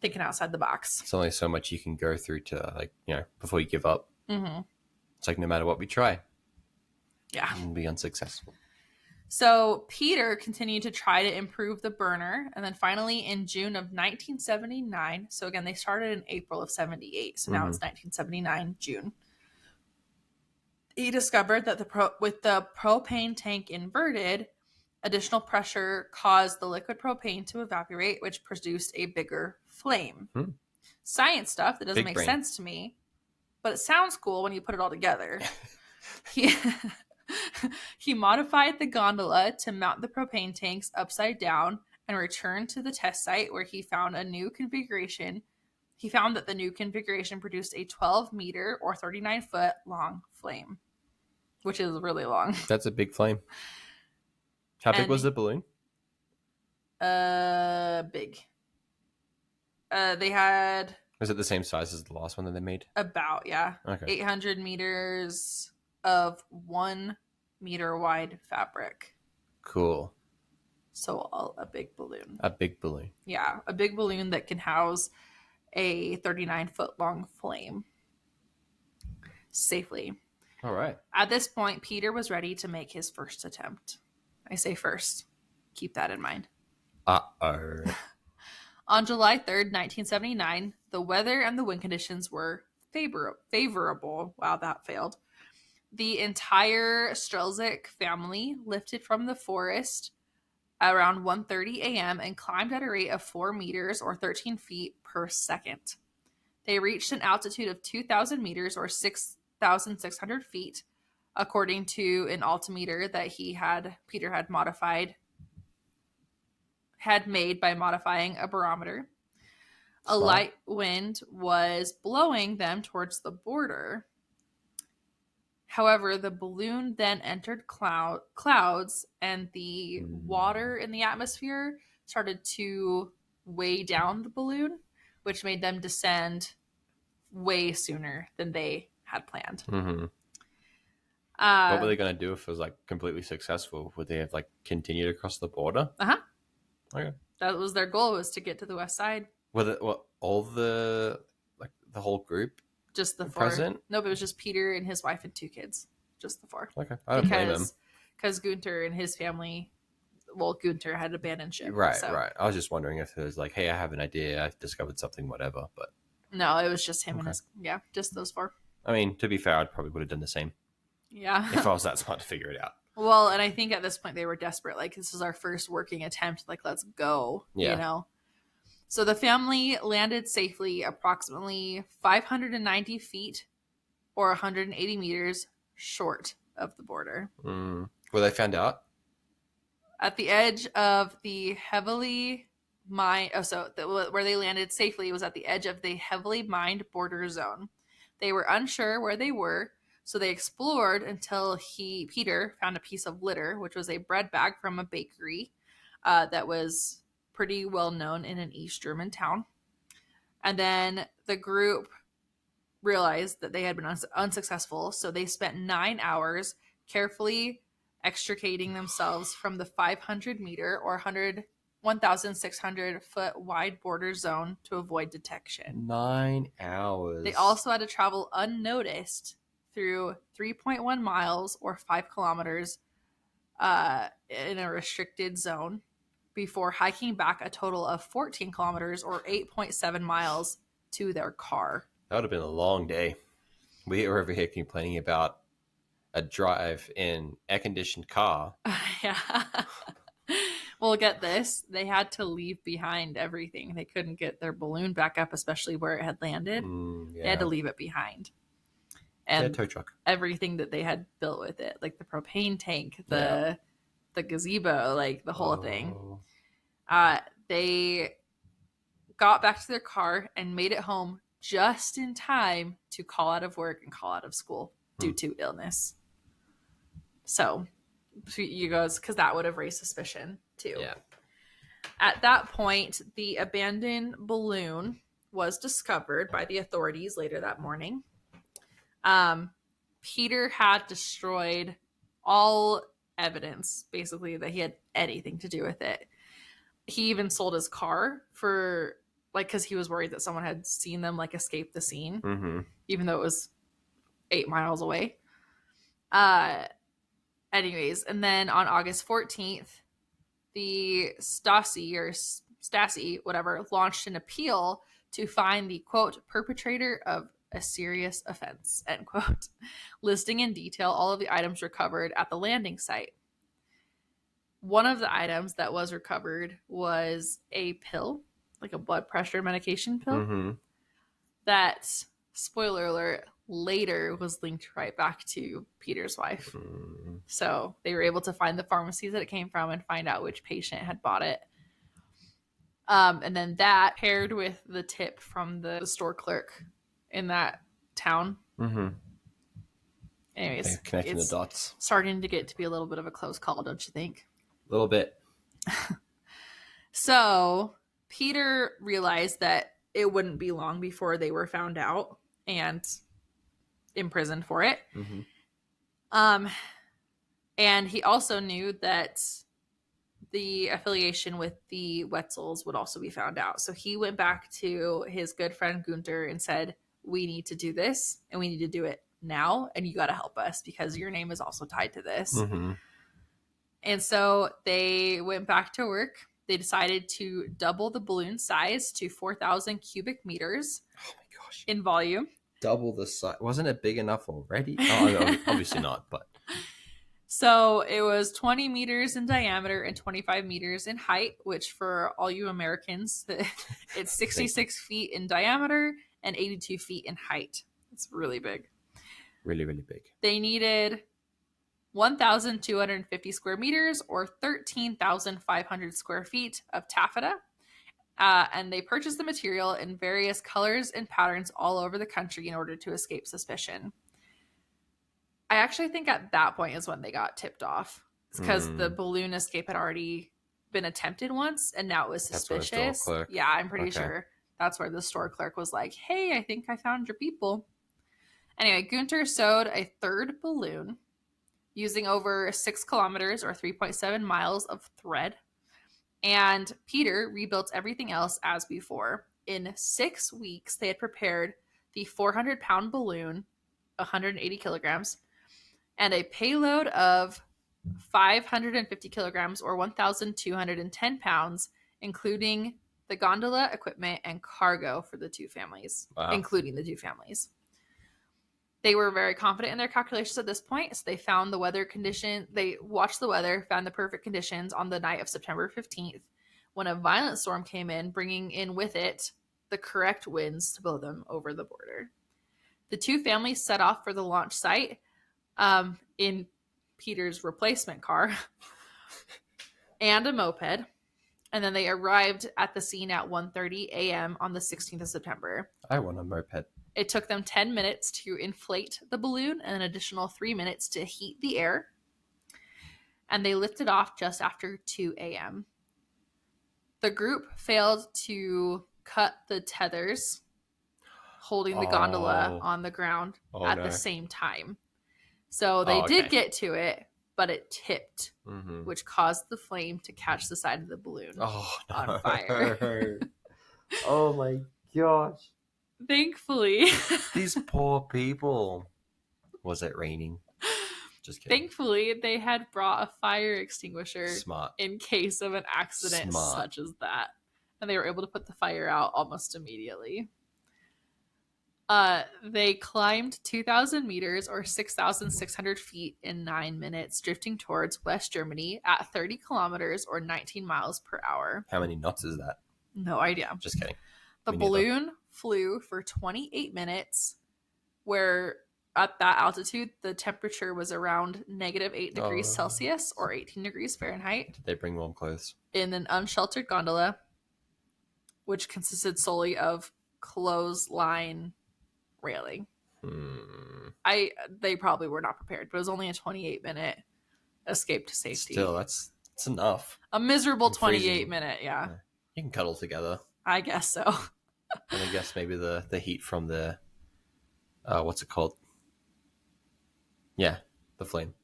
Thinking outside the box. It's only so much you can go through to, like, before you give up. Mm-hmm. It's like no matter what we try. Yeah. We'll be unsuccessful. So Peter continued to try to improve the burner. And then finally in June of 1979, so again, they started in April of 78. So now it's 1979, June. He discovered that with the propane tank inverted, additional pressure caused the liquid propane to evaporate, which produced a bigger flame. Science stuff that doesn't make sense to me, but it sounds cool when you put it all together. He modified the gondola to mount the propane tanks upside down and returned to the test site where he found a new configuration. He found that the new configuration produced a 12 meter or 39 foot long flame, which is really long. That's a big flame. How big was the balloon? Big. They had... Was it the same size as the last one that they made? About, yeah. Okay. 800 meters of 1 meter wide fabric. Cool. So a big balloon. A big balloon. Yeah, a big balloon that can house a 39 foot long flame safely. All right. At this point, Peter was ready to make his first attempt. I say first. Keep that in mind. Uh-oh. On July 3rd, 1979, the weather and the wind conditions were favorable. Wow, that failed. The entire Strelzyk family lifted from the forest around 1:30 a.m. and climbed at a rate of 4 meters or 13 feet per second. They reached an altitude of 2,000 meters or 6,600 feet, according to an altimeter that Peter had made by modifying a barometer. A light wind was blowing them towards the border. However, the balloon then entered clouds, and the water in the atmosphere started to weigh down the balloon, which made them descend way sooner than they had planned. Mm-hmm. What were they going to do if it was like completely successful? Would they have like continued across the border? Okay. That was their goal, was to get to the west side. All the whole group? Just the 4. Present? Nope, it was just Peter and his wife and 2 kids. Just the 4. Okay, I don't blame him. Because Gunther and his family, Gunther had abandoned ship. Right. I was just wondering if it was like, hey, I have an idea, I've discovered something, whatever. But no, it was just him and just those 4. I mean, to be fair, I probably would have done the same. Yeah. If I was that smart to figure it out. Well, and I think at this point they were desperate. Like, this is our first working attempt. Like, let's go. Yeah. You know? So the family landed safely approximately 590 feet or 180 meters short of the border. Were they found out? At the edge of the heavily mined... where they landed safely was at the edge of the heavily mined border zone. They were unsure where they were, so they explored until Peter found a piece of litter, which was a bread bag from a bakery that was pretty well known in an East German town. And then the group realized that they had been unsuccessful, so they spent 9 hours carefully extricating themselves from the 500 meter or 1,600 foot wide border zone to avoid detection. 9 hours. They also had to travel unnoticed through 3.1 miles or 5 kilometers in a restricted zone before hiking back a total of 14 kilometers or 8.7 miles to their car. That would have been a long day. We were over here complaining about a drive in air-conditioned car. Yeah. Well, get this. They had to leave behind everything. They couldn't get their balloon back up, especially where it had landed. Yeah. They had to leave it behind. And tow truck. Everything that they had built with it, like the propane tank, the gazebo, like the whole thing. They got back to their car and made it home just in time to call out of work and call out of school due to illness. So you guys, because that would have raised suspicion too. Yeah. At that point, the abandoned balloon was discovered by the authorities later that morning. Peter had destroyed all evidence, basically, that he had anything to do with it. He even sold his car for, like, because he was worried that someone had seen them, like, escape the scene, even though it was 8 miles away. Anyways, and then on August 14th, the Stasi, whatever, launched an appeal to find the, quote, perpetrator of a serious offense, end quote, listing in detail all of the items recovered at the landing site. One of the items that was recovered was a pill, like a blood pressure medication pill, that, spoiler alert, later was linked right back to Peter's wife. So they were able to find the pharmacies that it came from and find out which patient had bought it. And then that paired with the tip from the store clerk in that town. Anyways, connecting the dots. Starting to get to be a little bit of a close call, don't you think? A little bit. So Peter realized that it wouldn't be long before they were found out and imprisoned for it. And he also knew that the affiliation with the Wetzels would also be found out. So he went back to his good friend Gunther and said, we need to do this and we need to do it now. And you got to help us because your name is also tied to this. And so they went back to work. They decided to double the balloon size to 4,000 cubic meters in volume double the size. Wasn't it big enough already? Oh, no, obviously not, but So it was 20 meters in diameter and 25 meters in height, which for all you Americans, it's 66 feet in diameter and 82 feet in height. It's really big. Really, really big. They needed 1,250 square meters or 13,500 square feet of taffeta. And they purchased the material in various colors and patterns all over the country in order to escape suspicion. I actually think at that point is when they got tipped off. It's because the balloon escape had already been attempted once, and now it was suspicious. Yeah, I'm pretty sure that's where the store clerk was like, hey, I think I found your people. Anyway, Gunter sewed a third balloon using over 6 kilometers or 3.7 miles of thread. And Peter rebuilt everything else as before. In 6 weeks, they had prepared the 400-pound balloon, 180 kilograms, and a payload of 550 kilograms or 1,210 pounds, including the gondola, equipment, and cargo for the two families, including the two families. They were very confident in their calculations at this point, so they found the weather condition. They watched the weather, found the perfect conditions on the night of September 15th, when a violent storm came in, bringing in with it the correct winds to blow them over the border. The two families set off for the launch site in Peter's replacement car and a moped, and then they arrived at the scene at 1:30 a.m. on the 16th of September. I want a moped. It took them 10 minutes to inflate the balloon and an additional 3 minutes to heat the air, and they lifted off just after 2 a.m. The group failed to cut the tethers holding the gondola on the ground at the same time. So they did get to it, but it tipped, which caused the flame to catch the side of the balloon on fire. Oh my gosh. Thankfully. These poor people. Was it raining? Just kidding. Thankfully, they had brought a fire extinguisher Smart. in case of an accident such as that. And they were able to put the fire out almost immediately. They climbed 2,000 meters or 6,600 feet in 9 minutes, drifting towards West Germany at 30 kilometers or 19 miles per hour. How many knots is that? No idea. Just kidding. The balloon flew for 28 minutes, where at that altitude, the temperature was around -8 degrees Celsius or 18 degrees Fahrenheit. Did they bring warm clothes? In an unsheltered gondola, which consisted solely of clothesline railing. They probably were not prepared, but it was only a 28-minute escape to safety. Still, that's enough. A miserable 28-minute, yeah. You can cuddle together. I guess so. And I guess maybe the heat from the what's it called? Yeah, the flame.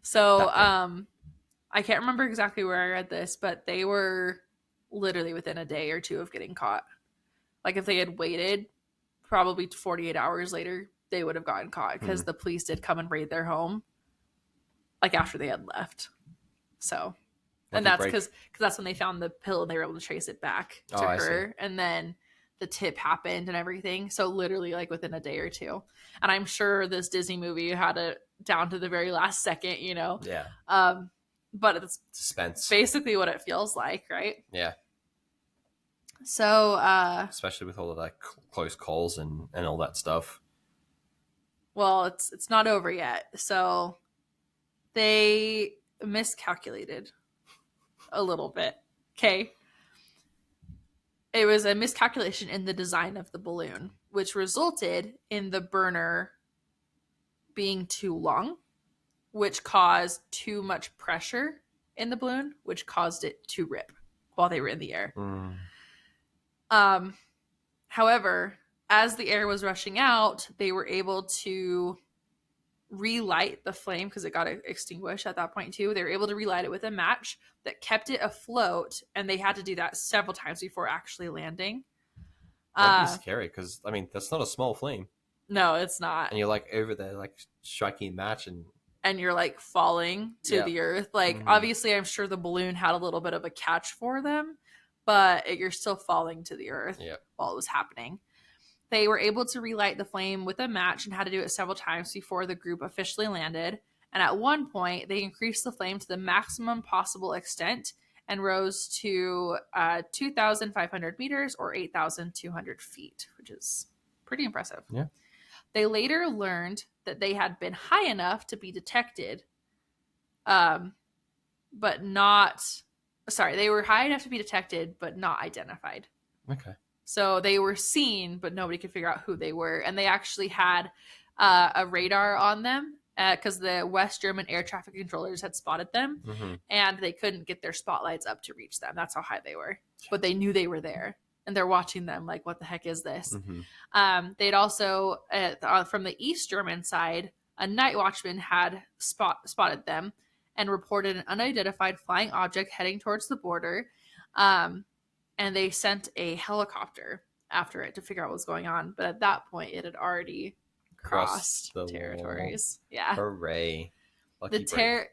So I can't remember exactly where I read this, but they were literally within a day or two of getting caught. Like if they had waited probably 48 hours later, they would have gotten caught because the police did come and raid their home like after they had left. So, and that's because that's when they found the pill and they were able to trace it back to her. And then the tip happened and everything. So literally like within a day or two. And I'm sure this Disney movie had it down to the very last second, you know? Yeah. But it's suspense. Basically what it feels like, right? Yeah. So, especially with all of that close calls and all that stuff. Well, it's not over yet. So they miscalculated a little bit. Okay. It was a miscalculation in the design of the balloon, which resulted in the burner being too long, which caused too much pressure in the balloon, which caused it to rip while they were in the air. However, as the air was rushing out, they were able to relight the flame because it got extinguished at that point too. They were able to relight it with a match that kept it afloat, and they had to do that several times before actually landing. That'd be scary because, I mean, that's not a small flame. No, it's not. And you're like over there, like striking a match and you're like falling to the earth. Like, obviously, I'm sure the balloon had a little bit of a catch for them, but you're still falling to the earth while it was happening. They were able to relight the flame with a match and had to do it several times before the group officially landed. And at one point, they increased the flame to the maximum possible extent and rose to 2,500 meters or 8,200 feet, which is pretty impressive. Yeah. They later learned that they had been high enough to be detected, but not... Sorry, they were high enough to be detected, but not identified. Okay. So they were seen, but nobody could figure out who they were. And they actually had a radar on them because the West German air traffic controllers had spotted them, and they couldn't get their spotlights up to reach them. That's how high they were. But they knew they were there, and they're watching them like, what the heck is this? They'd also, from the East German side, a night watchman had spotted them and reported an unidentified flying object heading towards the border. And they sent a helicopter after it to figure out what was going on. But at that point, it had already crossed the territories. Wall. Yeah. Hooray.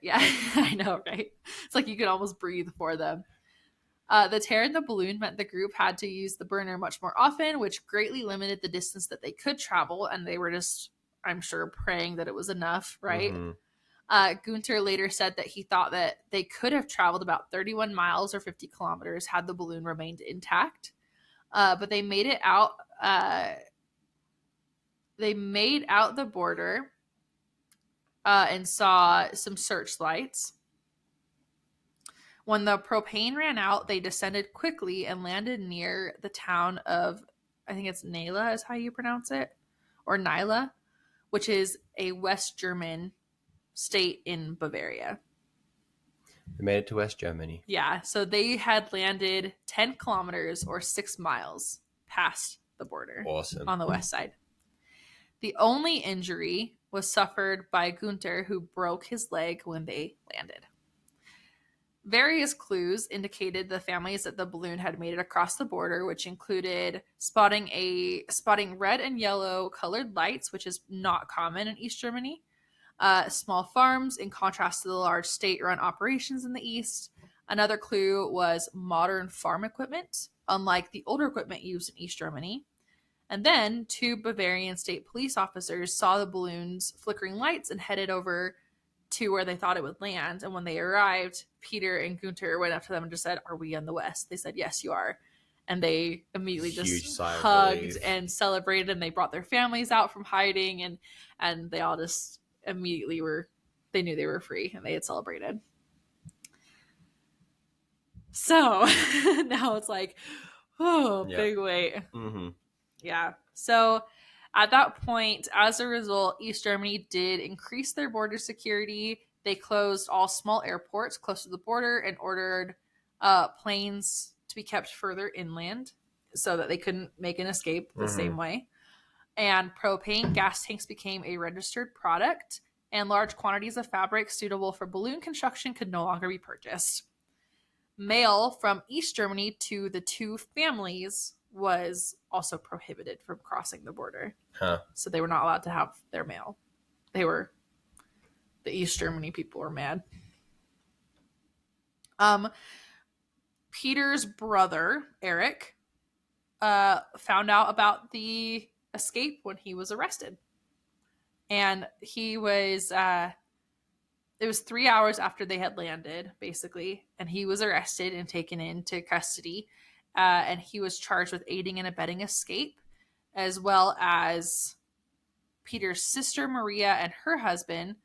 Yeah, I know, right? It's like you could almost breathe for them. The tear in the balloon meant the group had to use the burner much more often, which greatly limited the distance that they could travel. And they were just, I'm sure, praying that it was enough, right? Gunter later said that he thought that they could have traveled about 31 miles or 50 kilometers had the balloon remained intact. But they made it out. They made out the border and saw some searchlights. When the propane ran out, they descended quickly and landed near the town of, I think it's Naila is how you pronounce it, or Naila, which is a West German state in Bavaria. They made it to West Germany. Yeah, so they had landed 10 kilometers or 6 miles past the border. Awesome. On the west side. The only injury was suffered by Gunter, who broke his leg when they landed. Various clues indicated the families that the balloon had made it across the border, which included spotting red and yellow colored lights, which is not common in East Germany. Small farms, in contrast to the large state-run operations in the East. Another clue was modern farm equipment, unlike the older equipment used in East Germany. And then 2 Bavarian state police officers saw the balloon's flickering lights and headed over to where they thought it would land. And when they arrived, Peter and Gunter went up to them and just said, "Are we in the West?" They said, "Yes, you are." And they immediately just hugged and celebrated, and they brought their families out from hiding, and they all just immediately they knew they were free and they had celebrated. So now it's like, big weight. Yeah. So at that point, as a result, East Germany did increase their border security. They closed all small airports close to the border and ordered planes to be kept further inland so that they couldn't make an escape the same way. And propane gas tanks became a registered product, and large quantities of fabric suitable for balloon construction could no longer be purchased. Mail from East Germany to the 2 families was also prohibited from crossing the border. So they were not allowed to have their mail. The East Germany people were mad. Peter's brother, Eric, found out about the escape when he was arrested. And he was, it was 3 hours after they had landed, basically, and he was arrested and taken into custody. And he was charged with aiding and abetting escape, as well as Peter's sister, Maria, and her husband.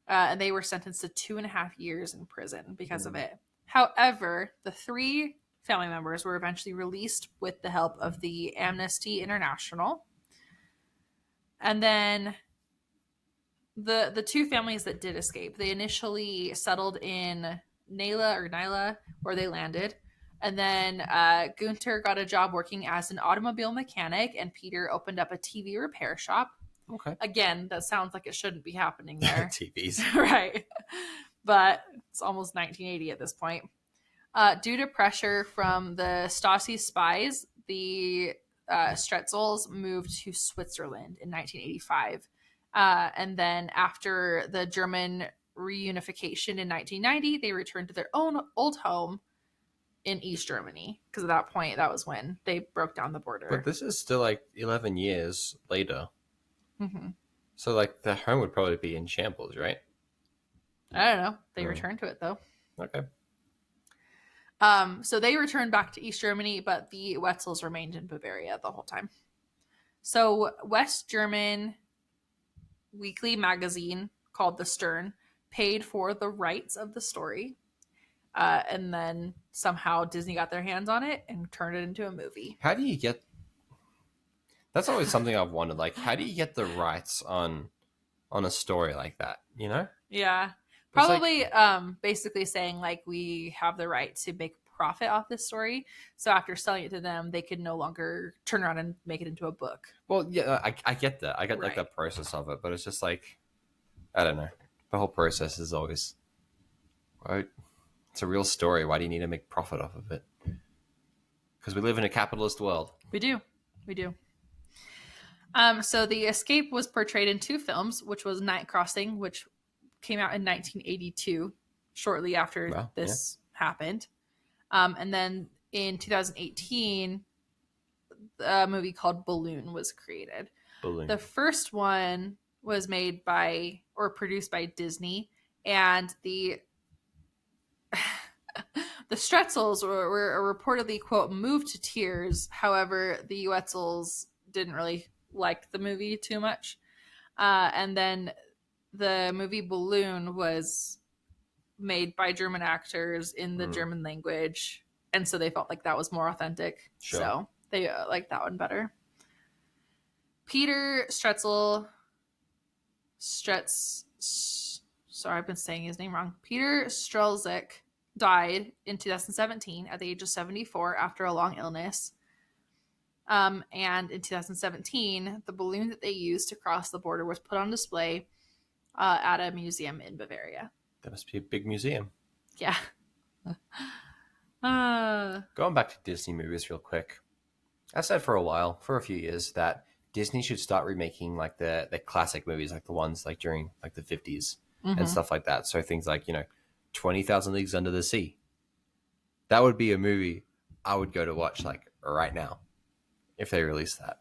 And they were sentenced to 2.5 years in prison because of it. However, the 3 family members were eventually released with the help of the Amnesty International. And then the 2 families that did escape, they initially settled in Naila, where they landed. And then Gunter got a job working as an automobile mechanic, and Peter opened up a TV repair shop. Okay. Again, that sounds like it shouldn't be happening there. TVs. Right. But it's almost 1980 at this point. Due to pressure from the Stasi spies, the Strelzyks moved to Switzerland in 1985. And then after the German reunification in 1990, they returned to their own old home in East Germany, because at that point, that was when they broke down the border. But this is still like 11 years later. Mm-hmm. So like the home would probably be in shambles, right? I don't know. They returned to it though. Okay. So they returned back to East Germany, but the Wetzels remained in Bavaria the whole time. So West German weekly magazine called The Stern paid for the rights of the story. And then somehow Disney got their hands on it and turned it into a movie. How do you get... That's always something I've wondered. Like, how do you get the rights on a story like that, you know? Yeah. Probably basically saying, like, we have the right to make profit off this story. So after selling it to them, they could no longer turn around and make it into a book. Well, yeah, I get that. I get like the process of it, but it's just like, I don't know. The whole process is always, right? It's a real story. Why do you need to make profit off of it? Because we live in a capitalist world. We do. So the escape was portrayed in 2 films, which was Night Crossing, which came out in 1982, shortly after this happened. And then in 2018, a movie called Balloon was created. Balloon. The first one was made by or produced by Disney, and the Stretzels were reportedly, quote, moved to tears. However, the Wetzels didn't really like the movie too much. And then the movie Balloon was made by German actors in the German language, and so they felt like that was more authentic. Sure. So they liked that one better. Peter Strelzyk, sorry, I've been saying his name wrong. Peter Strelzyk died in 2017 at the age of 74 after a long illness. And in 2017, the balloon that they used to cross the border was put on display at a museum in Bavaria. That must be a big museum. Yeah. Going back to Disney movies real quick. I said for a few years, that Disney should start remaking like the classic movies, like the ones like during like the 50s and stuff like that. So things like, 20,000 Leagues Under the Sea. That would be a movie I would go to watch like right now if they released that.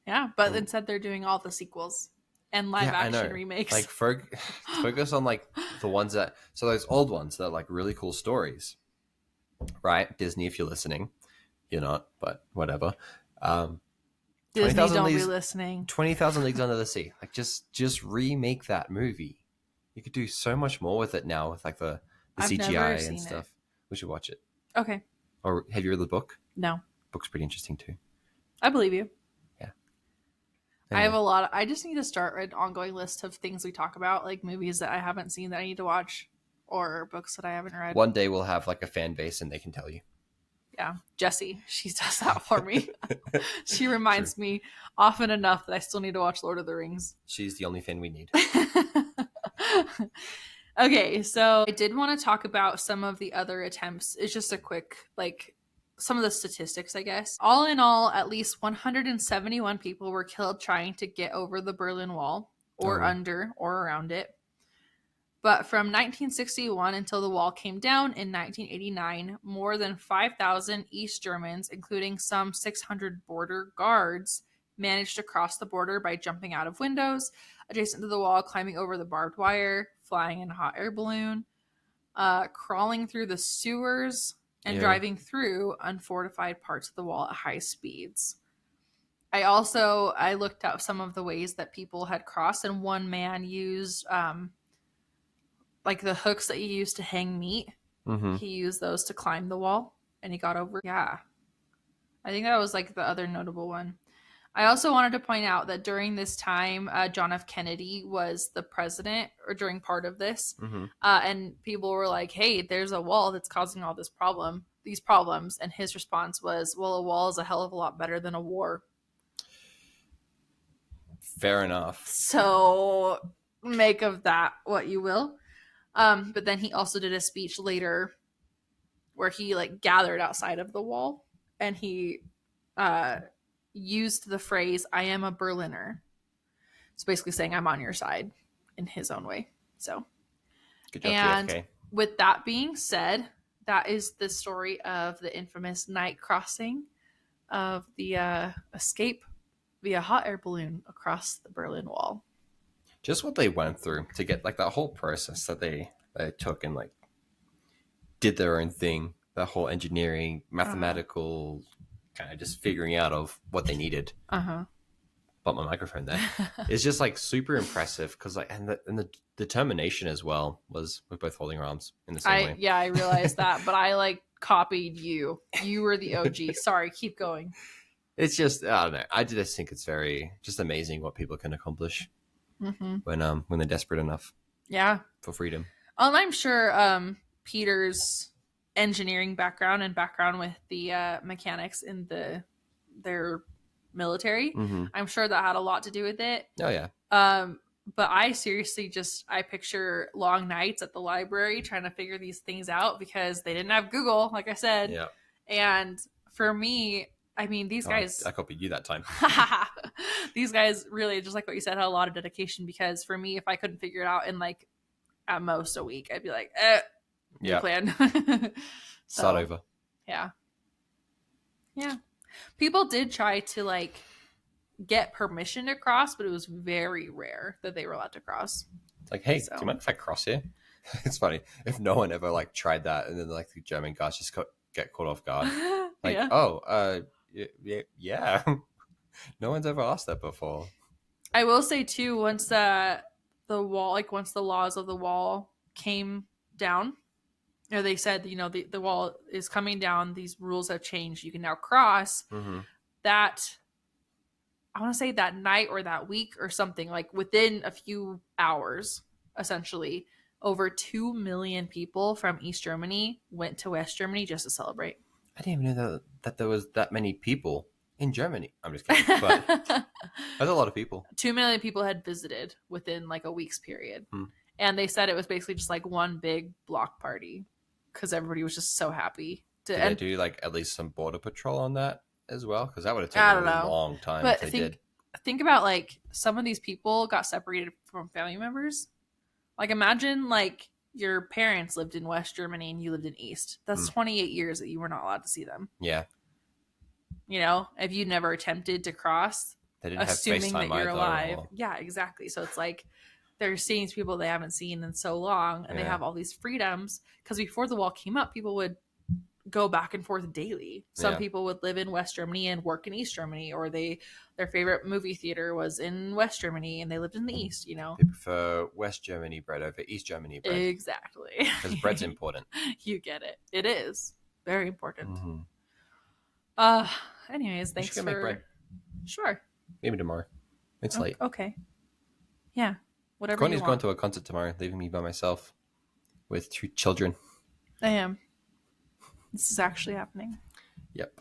Yeah, but instead they're doing all the sequels and live action remakes. Like focus on like the ones that, so those old ones that are like really cool stories, right? Disney, if you're listening, you're not, but whatever. Disney, don't be listening. 20,000 Leagues Under the Sea. Like just remake that movie. You could do so much more with it now with like the CGI and stuff. We should watch it. Okay. Or have you read the book? No. Book's pretty interesting too. I believe you. Yeah. Anyway. I have a lot. I just need to start an ongoing list of things we talk about, like movies that I haven't seen that I need to watch, or books that I haven't read. One day we'll have like a fan base and they can tell you. Yeah, Jessie, she does that for me. She reminds me often enough that I still need to watch Lord of the Rings. She's the only fan we need. Okay, so I did want to talk about some of the other attempts. It's just a quick, like, some of the statistics, I guess. All in all, at least 171 people were killed trying to get over the Berlin Wall, or under, or around it. But from 1961 until the wall came down in 1989, more than 5,000 East Germans, including some 600 border guards, managed to cross the border by jumping out of windows adjacent to the wall, climbing over the barbed wire, flying in a hot air balloon, crawling through the sewers, and driving through unfortified parts of the wall at high speeds. I looked up some of the ways that people had crossed, and one man used like the hooks that you use to hang meat. Mm-hmm. He used those to climb the wall, and he got over. Yeah. I think that was like the other notable one. I also wanted to point out that during this time, John F. Kennedy was the president, or during part of this, and people were like, "Hey, there's a wall that's causing all these problems," and his response was, "Well, a wall is a hell of a lot better than a war." Fair enough. So make of that what you will. But then he also did a speech later where he like gathered outside of the wall, and he used the phrase, "I am a Berliner." So basically saying, I'm on your side in his own way. So, good job, and JFK. With that being said, that is the story of the infamous night crossing of the escape via hot air balloon across the Berlin Wall. Just what they went through to get like that whole process that they took and like did their own thing. The whole engineering, mathematical, kind of just figuring out of what they needed. But my microphone there. It's just like super impressive because like and the determination as well was with both holding our arms in the same way. Yeah, I realized that, but I like copied you. You were the OG. Sorry, keep going. It's just I don't know. I just think it's very just amazing what people can accomplish when they're desperate enough. Yeah, for freedom. I'm sure Peter's engineering background and background with the mechanics in their military. I'm sure that had a lot to do with it. Oh yeah. But I seriously I picture long nights at the library trying to figure these things out because they didn't have Google, like I said. Yeah. And for me, I mean, these guys... I copied you that time. These guys really, just like what you said, had a lot of dedication because for me, if I couldn't figure it out in like at most a week, I'd be like, new plan. Start over. Yeah. Yeah. People did try to like get permission to cross, but it was very rare that they were allowed to cross. It's like, hey, do you mind if I cross here? It's funny if no one ever like tried that, and then like the German guys just get caught off guard. Like, yeah. No one's ever asked that before. I will say too, once the laws of the wall came down, or they said, you know, the wall is coming down, these rules have changed, you can now cross. That I want to say that night or that week or something, like within a few hours, essentially, over 2 million people from East Germany went to West Germany just to celebrate. I didn't even know that there was that many people in Germany. I'm just kidding, but that's a lot of people. 2 million people had visited within like a week's period. And they said it was basically just like one big block party because everybody was just so happy. Did they do like at least some border patrol on that as well? Because that would have taken a long time but if they did. Think about like some of these people got separated from family members. Like imagine like your parents lived in West Germany and you lived in East. That's 28 years that you were not allowed to see them. Yeah. You know, if you never attempted to cross, they didn't assuming have that you're alive. Yeah, exactly. So it's like they're seeing people they haven't seen in so long, and they have all these freedoms. Because before the wall came up, people would go back and forth daily. Some people would live in West Germany and work in East Germany, or their favorite movie theater was in West Germany and they lived in the East, you know. They prefer West Germany bread over East Germany bread. Exactly. Because bread's important. You get it. It is. Very important. Anyways, thanks for... make bread. Sure. Maybe tomorrow. It's late. Okay. Yeah. Whatever Kourtney's you want. going to a concert tomorrow, leaving me by myself with 2 children. I am. This is actually happening. Yep.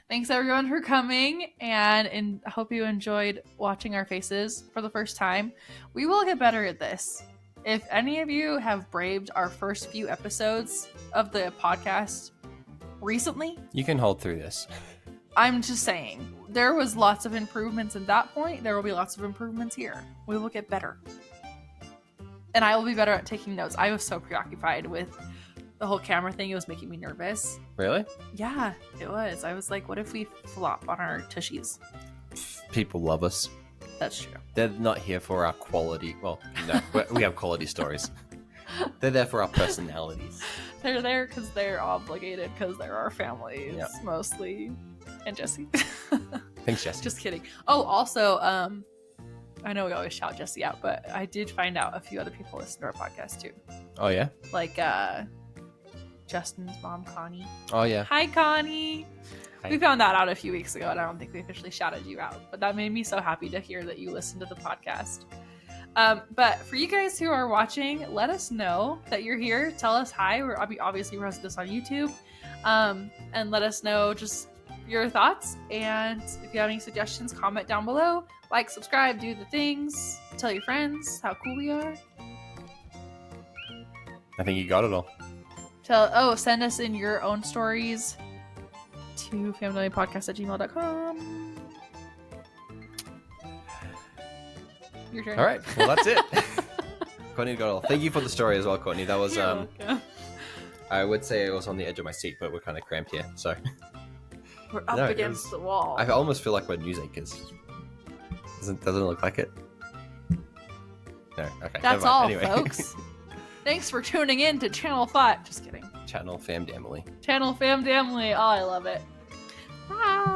Thanks everyone for coming, and I hope you enjoyed watching our faces for the first time. We will get better at this. If any of you have braved our first few episodes of the podcast recently, you can hold through this. I'm just saying, there was lots of improvements at that point. There will be lots of improvements here. We will get better. And I will be better at taking notes. I was so preoccupied with the whole camera thing. It was making me nervous. Really? Yeah, it was. I was like, what if we flop on our tushies? People love us. That's true. They're not here for our quality. Well, no, we have quality stories. They're there for our personalities. They're there because they're obligated, because they're our families, mostly. And Jesse. Thanks, Jesse. Just kidding. Oh, also, I know we always shout Jesse out, but I did find out a few other people listen to our podcast too. Oh, yeah? Like, Justin's mom, Connie. Oh, yeah. Hi, Connie. Hi. We found that out a few weeks ago, and I don't think we officially shouted you out, but that made me so happy to hear that you listened to the podcast. But for you guys who are watching, let us know that you're here. Tell us hi. We're obviously posting this on YouTube. And let us know just your thoughts. And if you have any suggestions, comment down below. Like, subscribe, do the things. Tell your friends how cool we are. I think you got it all. Send us in your own stories to familypodcast@gmail.com. Your turn. All right. Well, that's it. Kourtney got it all. Thank you for the story as well, Kourtney. That was I would say I was on the edge of my seat, but we're kind of cramped here, so We're up No, against the wall. I almost feel like we're news anchors. Doesn't it look like it? No, okay. That's never mind. all, Anyway. folks. Thanks for tuning in to Channel 5. Just kidding. Channel Fam Damily. Channel Fam Family. Oh, I love it. Bye.